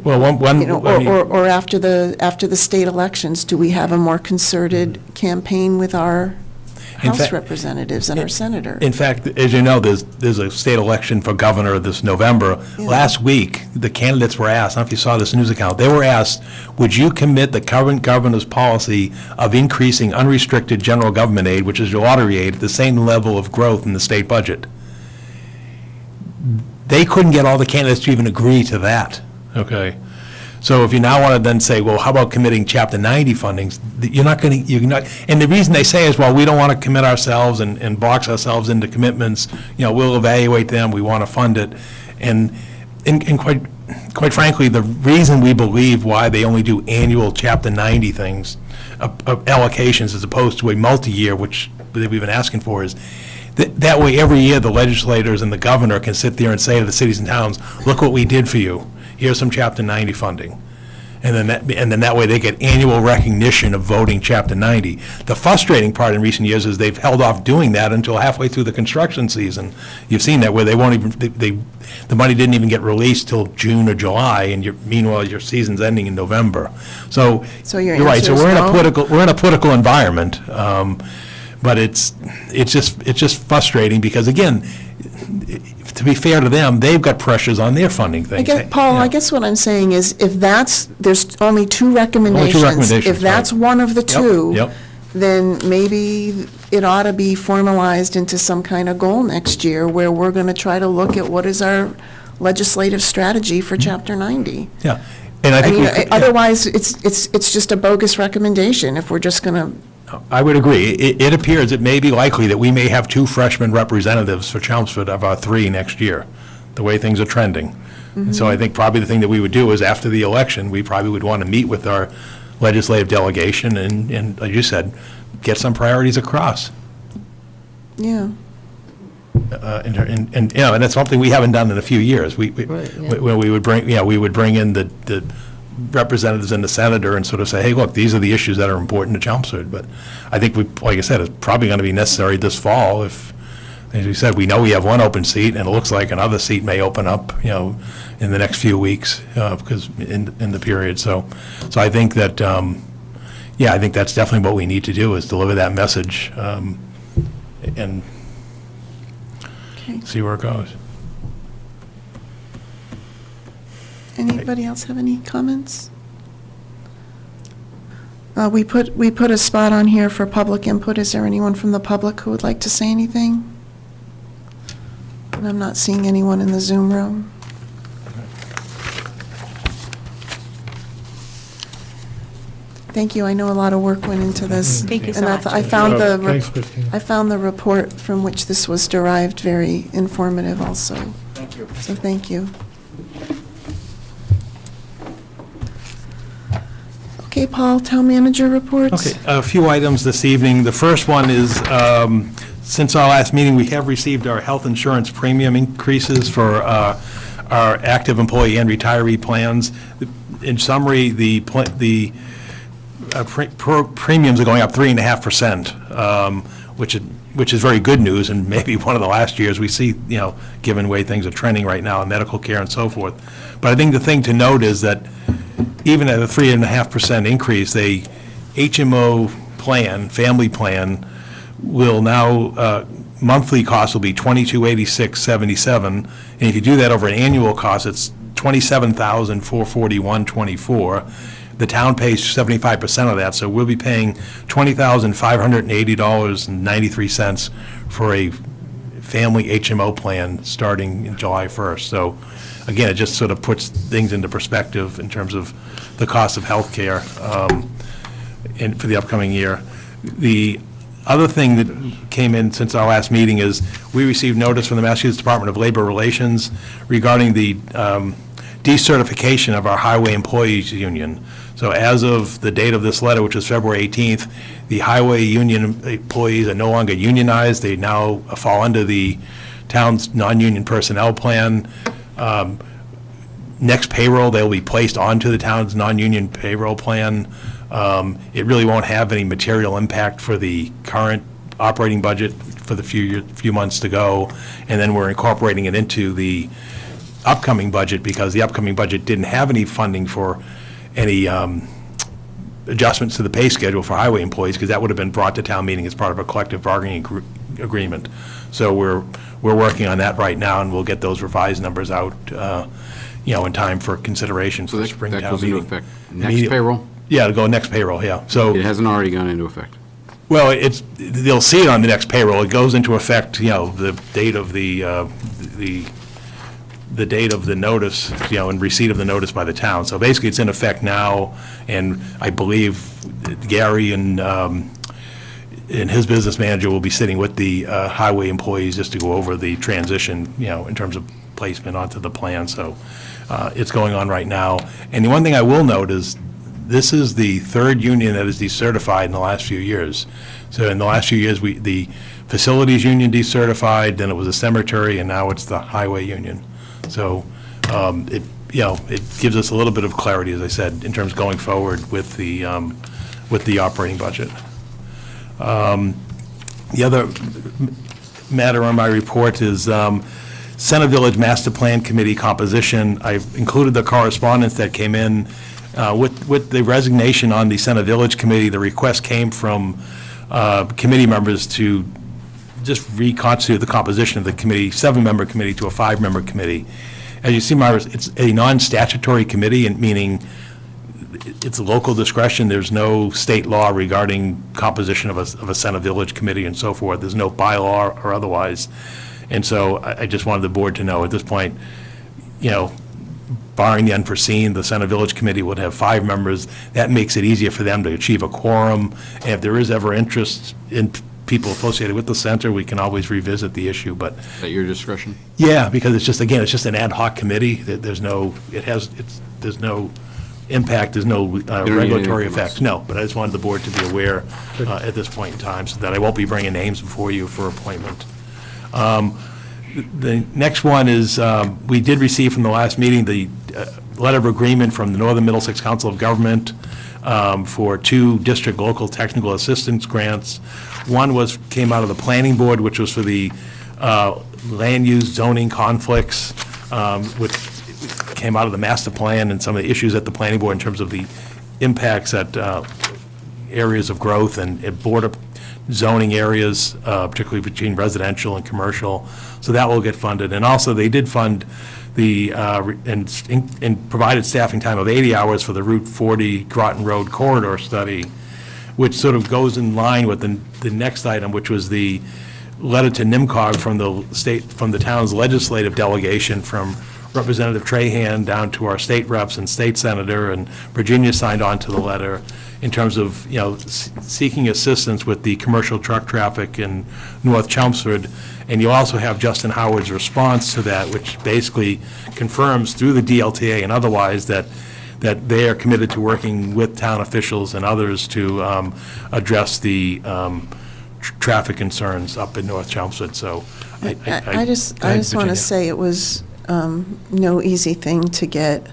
Well, one, You know, or after the state elections, do we have a more concerted campaign with our House fact- representatives and our senator? In fact, as you know, there's a state election for governor this November. Yeah. Last week, the candidates were asked, I don't know if you saw this news account, they were asked, would you commit the current governor's policy of increasing unrestricted general government aid, which is your lottery aid, at the same level of growth in the state budget? They couldn't get all the candidates to even agree to that, okay? So if you now want to then say, well, how about committing Chapter 90 fundings? You're not, and the reason they say is, well, we don't want to commit ourselves and box ourselves into commitments, we'll evaluate them, we want to fund it. And quite frankly, the reason we believe why they only do annual Chapter 90 things, allocations, as opposed to a multi-year, which we've been asking for, is that way every year the legislators and the governor can sit there and say to the cities and towns, look what we did for you. Here's some Chapter 90 funding. And then that way they get annual recognition of voting Chapter 90. The frustrating part in recent years is they've held off doing that until halfway through the construction season. You've seen that where they won't even, the money didn't even get released till June or July, and meanwhile your season's ending in November. So your you're right. So answer is we're in a political environment, but it's just frustrating because, again, to be fair to them, they've got pressures on their funding things. Paul, I guess what I'm saying is, if there's only two recommendations. If that's right. one of the two, Yep. then maybe it ought to be formalized into some kind of goal next year, where we're going to try to look at what is our legislative strategy for Chapter 90. Yeah, and I think Otherwise, it's just a bogus recommendation if we're just going to. I would agree. It appears it may be likely that we may have 2 freshman representatives for Chelmsford of our 3 next year, the way things are trending. And so I think probably the thing that we would do is, after the election, we probably would want to meet with our legislative delegation and, like you said, get some priorities across. Yeah. And that's something we haven't done in a few years. Where we would bring in the representatives and the senator and sort of say, hey, look, these are the issues that are important to Chelmsford. But I think like I said, it's probably going to be necessary this fall if, as we said, we know we have one open seat, and it looks like another seat may open up, in the next few weeks, because in the period. So I think that, I think that's definitely what we need to do, is deliver that message, and see where it goes. Anybody else have any comments? We put a spot on here for public input. Is there anyone from the public who would like to say anything? And I'm not seeing anyone in the Zoom room. Thank you. I know a lot of work went into this. Thank you so And much. I found Thanks, Christine. I found the report from which this was derived very informative also. Thank you. So thank you. Okay, Paul, town manager reports. Okay, a few items this evening. The first one is, since our last meeting, we have received our health insurance premium increases for our active employee and retiree plans. In summary, the premiums are going up 3.5%, which is very good news, and maybe one of the last years we see, given the way things are trending right now in medical care and so forth. But I think the thing to note is that even at a 3.5% increase, the HMO plan, family plan, will now, monthly cost will be $2286.77, and if you do that over an annual cost, it's $27,441.24. The town pays 75% of that, so we'll be paying $20,580.93 for a family HMO plan starting in July 1st. So, again, it just sort of puts things into perspective in terms of the cost of health care for the upcoming year. The other thing that came in since our last meeting is we received notice from the Massachusetts Department of Labor Relations regarding the decertification of our highway employees union. So as of the date of this letter, which is February 18th, the highway union employees are no longer unionized. They now fall under the town's non-union personnel plan. Next payroll, they'll be placed onto the town's non-union payroll plan. It really won't have any material impact for the current operating budget for the few months to go. And then we're incorporating it into the upcoming budget because the upcoming budget didn't have any funding for any adjustments to the pay schedule for highway employees because that would have been brought to town meeting as part of a collective bargaining agreement. So we're working on that right now, and we'll get those revised numbers out, in time for consideration for the spring town meeting. So that goes into effect next payroll? Yeah, it'll go next payroll, yeah. So it hasn't already gone into effect? Well, they'll see it on the next payroll. It goes into effect, the date of the date of the notice, and receipt of the notice by the town. So basically, it's in effect now, and I believe Gary and his business manager will be sitting with the highway employees just to go over the transition, in terms of placement onto the plan. So it's going on right now. And the one thing I will note is this is the third union that is decertified in the last few years. So in the last few years, the facilities union decertified, then it was the cemetery, and now it's the highway union. So it gives us a little bit of clarity, as I said, in terms of going forward with the operating budget. The other matter on my report is Center Village Master Plan Committee composition. I've included the correspondence that came in with the resignation on the Center Village Committee. The request came from committee members to just reconstitute the composition of the committee, 7-member committee to a 5-member committee. As you see, Myra, it's a non-statutory committee, and meaning it's local discretion. There's no state law regarding composition of a Center Village committee and so forth. There's no bylaw or otherwise. And so I just wanted the board to know at this point, barring the unforeseen, the Center Village Committee would have 5 members. That makes it easier for them to achieve a quorum. And if there is ever interest in people associated with the center, we can always revisit the issue, but. At your discretion? Yeah, because it's just an ad hoc committee. There's no impact, there's no regulatory effect. No, but I just wanted the board to be aware at this point in time so that I won't be bringing names before you for appointment. The next one is, we did receive from the last meeting the letter of agreement from the Northern Middlesex Council of Government for 2 district local technical assistance grants. One came out of the planning board, which was for the land use zoning conflicts, which came out of the master plan and some of the issues at the planning board in terms of the impacts at areas of growth and at border zoning areas, particularly between residential and commercial. So that will get funded. And also, they did fund the, and provided staffing time of 80 hours for the Route 40 Groton Road corridor study, which sort of goes in line with the next item, which was the letter to NIMCOG from the town's legislative delegation, from Representative Trahan down to our state reps and state senator, and Virginia signed on to the letter in terms of, seeking assistance with the commercial truck traffic in North Chelmsford. And you also have Justin Howard's response to that, which basically confirms through the DLTA and otherwise that they are committed to working with town officials and others to address the traffic concerns up in North Chelmsford. So I just want to say it was no easy thing to get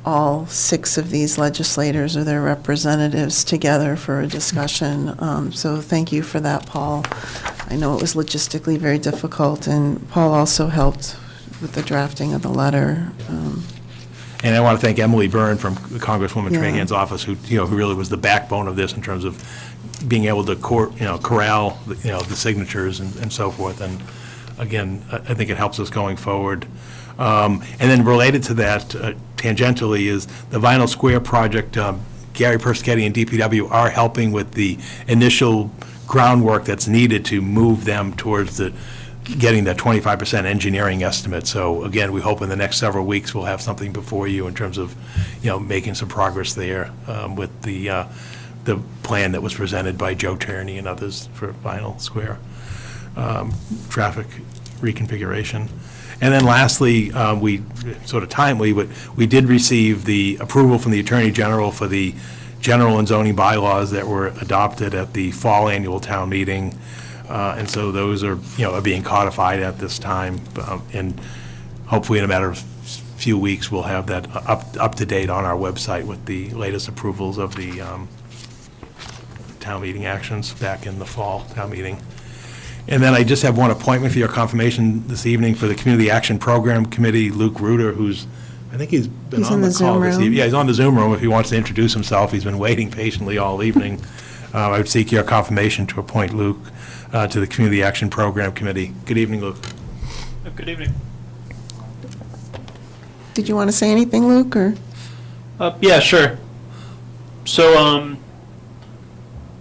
all 6 of these legislators or their representatives together for a discussion. So thank you for that, Paul. I know it was logistically very difficult, and Paul also helped with the drafting of the letter. And I want to thank Emily Byrne from Congresswoman Trahan's office, who really was the backbone of this in terms of being able to corral the signatures and so forth. And again, I think it helps us going forward. And then related to that, tangentially, is the Vinyl Square project. Gary Persichetti and DPW are helping with the initial groundwork that's needed to move them towards getting that 25% engineering estimate. So again, we hope in the next several weeks we'll have something before you in terms of, making some progress there with the the plan that was presented by Joe Tierney and others for Vinyl Square traffic reconfiguration. And then lastly, we, sort of timely, but we did receive the approval from the Attorney General for the general and zoning bylaws that were adopted at the fall annual town meeting. And so those are, are being codified at this time. And hopefully in a matter of few weeks, we'll have that up to date on our website with the latest approvals of the town meeting actions back in the fall town meeting. And then I just have one appointment for your confirmation this evening for the Community Action Program Committee, Luke Reuter, who's, I think he's been on the call this evening. Yeah, he's on the Zoom room if he wants to introduce himself. He's been waiting patiently all evening. I would seek your confirmation to appoint Luke to the Community Action Program Committee. Good evening, Luke. Good evening. Did you want to say anything, Luke, or? Yeah, sure. So,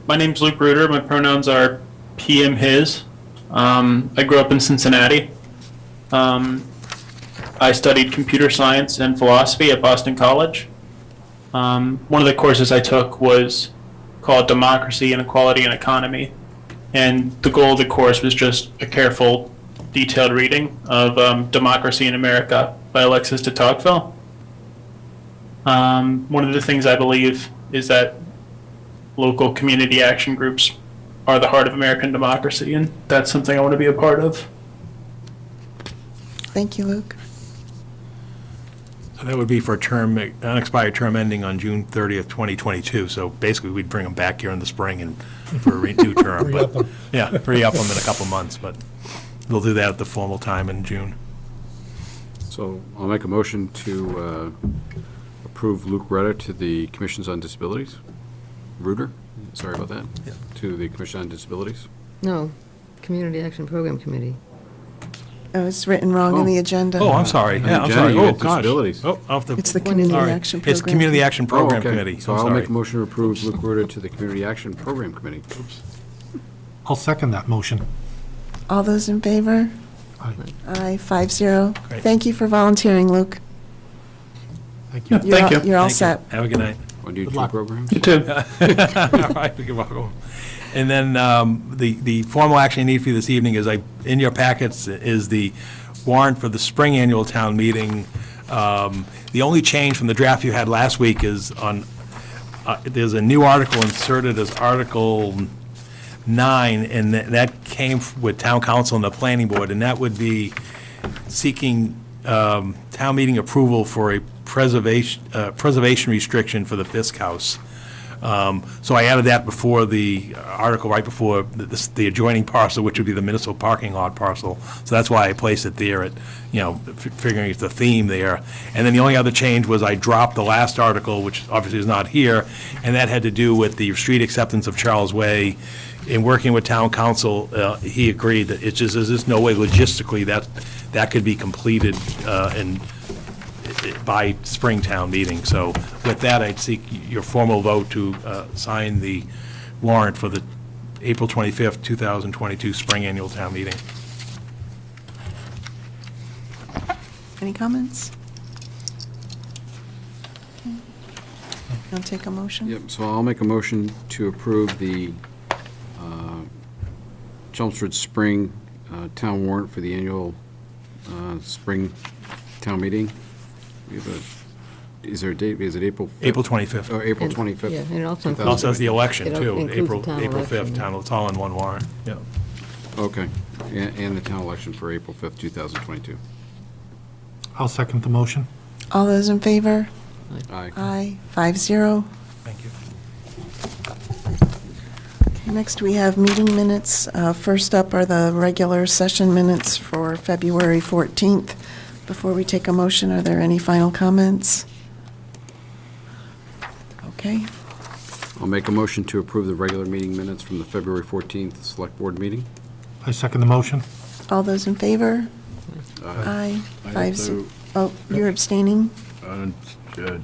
my name's Luke Reuter. My pronouns are he, him, his. I grew up in Cincinnati. I studied computer science and philosophy at Boston College. One of the courses I took was called Democracy, Inequality, and Economy. And the goal of the course was just a careful, detailed reading of Democracy in America by Alexis de Tocqueville. One of the things I believe is that local community action groups are the heart of American democracy, and that's something I want to be a part of. Thank you, Luke. So that would be for a term, unexpired term ending on June 30th, 2022. So basically, we'd bring them back here in the spring and for a new term. Re-up them. Yeah, re-up them in a couple months, but we'll do that at the formal time in June. So I'll make a motion to approve Luke Reuter to the Commissions on Disabilities. Reuter, sorry about that. Yeah. To the Commission on Disabilities. No, Community Action Program Committee. Oh, it's written wrong in the agenda. Oh, I'm sorry. On the Yeah, I'm agenda, sorry. you Oh, had gosh. disabilities. Oh, I'll have to. It's the Community Sorry. Action Program. It's Community Action Program Oh, okay. Committee. So I'm I'll sorry. make a motion to approve Luke Reuter to the Community Action Program Committee. I'll second that motion. All those in favor? Aye. Aye, 5-0. Great. Thank you for volunteering, Luke. Thank you. Thank you. You're all Thank you. set. Have a good night. Want to do Good two luck. programs? You too. All right, we can walk over. And then the formal action you need for this evening is, in your packets is the warrant for the spring annual town meeting. The only change from the draft you had last week is there's a new article inserted as Article 9, and that came with town council and the planning board, and that would be seeking town meeting approval for a preservation restriction for the Fisk House. So I added that before the article, right before the adjoining parcel, which would be the municipal parking lot parcel. So that's why I placed it there at, figuring it's the theme there. And then the only other change was I dropped the last article, which obviously is not here, and that had to do with the street acceptance of Charles Way. In working with town council, he agreed that it's just, there's just no way logistically that could be completed by spring town meeting. So with that, I'd seek your formal vote to sign the warrant for the April 25th, 2022 spring annual town meeting. Any comments? Okay. I'll take a motion. Yep, so I'll make a motion to approve the Chelmsford Spring town warrant for the annual spring town meeting. We have is there a date? Is it April 5th? April 25th. Oh, April And- 25th. yeah, and it also It also has the election, It too, includes April the town 5th, election. it's all in one warrant. Yeah. Okay, and the town election for April 5th, 2022. I'll second the motion. All those in favor? Aye. Aye, 5-0. Thank you. Okay, next we have meeting minutes. First up are the regular session minutes for February 14th. Before we take a motion, are there any final comments? Okay, I'll make a motion to approve the regular meeting minutes from the February 14th Select Board meeting. I second the motion. all those in favor? Aye, 5-0. Oh, you're abstaining? On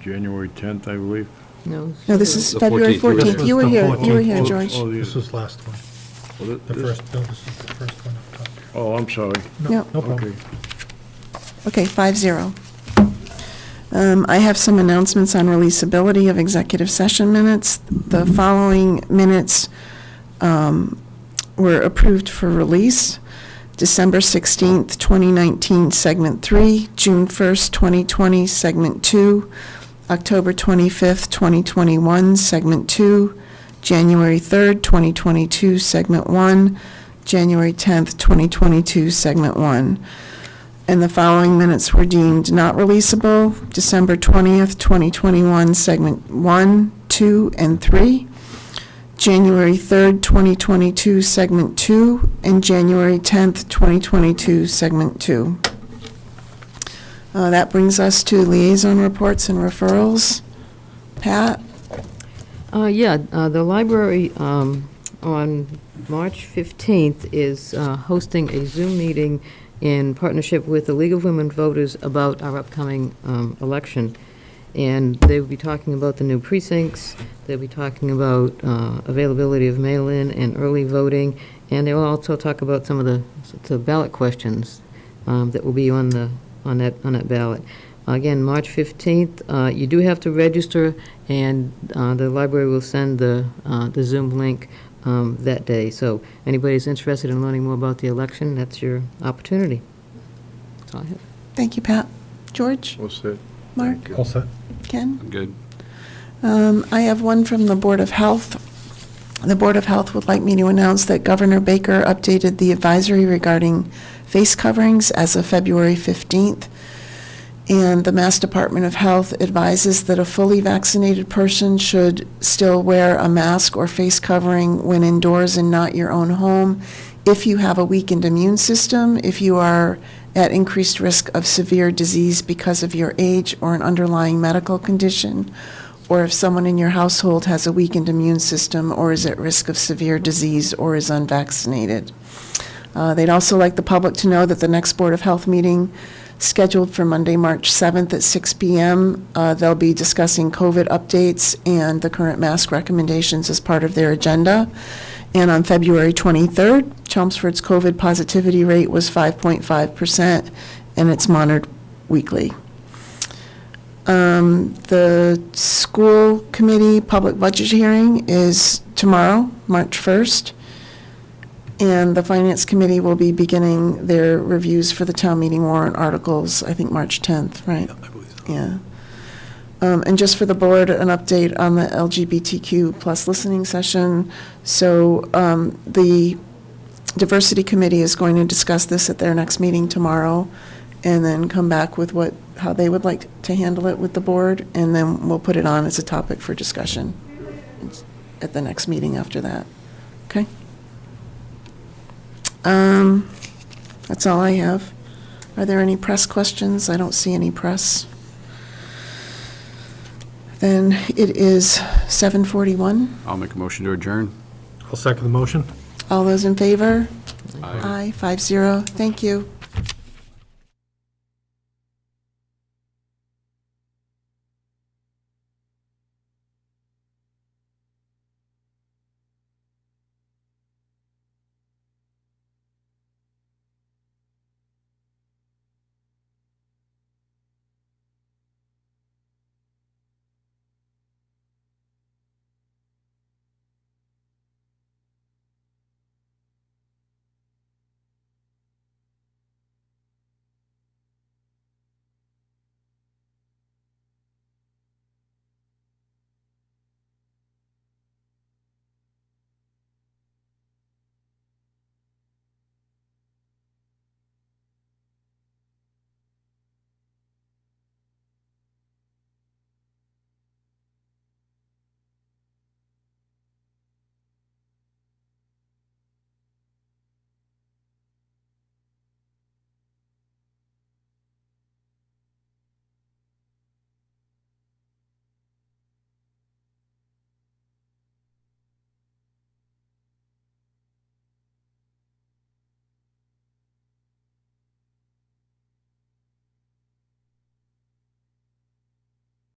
January 10th, I believe. No. No, this is The February 14th. 14th. You were here, you were here, Oh, George. oh, This was last one. Well, The first, no, this is the first one up top. Oh, I'm sorry. No, No problem. Okay. okay, 5-0. I have some announcements on releasability of executive session minutes. The following minutes were approved for release. December 16th, 2019, Segment 3, June 1st, 2020, Segment 2, October 25th, 2021, Segment 2, January 3rd, 2022, Segment 1, January 10th, 2022, Segment 1. And the following minutes were deemed not releasable: December 20th, 2021, Segment 1, 2, and 3, January 3rd, 2022, Segment 2, and January 10th, 2022, Segment 2. That brings us to liaison reports and referrals. Pat? The library on March 15th is hosting a Zoom meeting in partnership with the League of Women Voters about our upcoming election. And they will be talking about the new precincts, they'll be talking about availability of mail-in and early voting, and they will also talk about some of the ballot questions that will be on that ballot. Again, March 15th, you do have to register, and the library will send the Zoom link that day. So anybody who's interested in learning more about the election, that's your opportunity. That's all I have. Thank you, Pat. George? What's it? Mark? All set. Ken? I'm good. I have one from the Board of Health. The Board of Health would like me to announce that Governor Baker updated the advisory regarding face coverings as of February 15th. And the Mass Department of Health advises that a fully vaccinated person should still wear a mask or face covering when indoors and not your own home. If you have a weakened immune system, if you are at increased risk of severe disease because of your age or an underlying medical condition, or if someone in your household has a weakened immune system or is at risk of severe disease or is unvaccinated. They'd also like the public to know that the next Board of Health meeting, scheduled for Monday, March 7th at 6 p.m., they'll be discussing COVID updates and the current mask recommendations as part of their agenda. And on February 23rd, Chelmsford's COVID positivity rate was 5.5%, and it's monitored weekly. The school committee public budget hearing is tomorrow, March 1st, and the finance committee will be beginning their reviews for the town meeting warrant articles, I think March 10th, right? I believe so. Yeah. And just for the board, an update on the LGBTQ plus listening session. So the diversity committee is going to discuss this at their next meeting tomorrow, and then come back with how they would like to handle it with the board, and then we'll put it on as a topic for discussion at the next meeting after that. Okay? That's all I have. Are there any press questions? I don't see any press. Then it is 7:41. I'll make a motion to adjourn. I'll second the motion. All those in favor? Aye. Aye, 5-0. Thank you.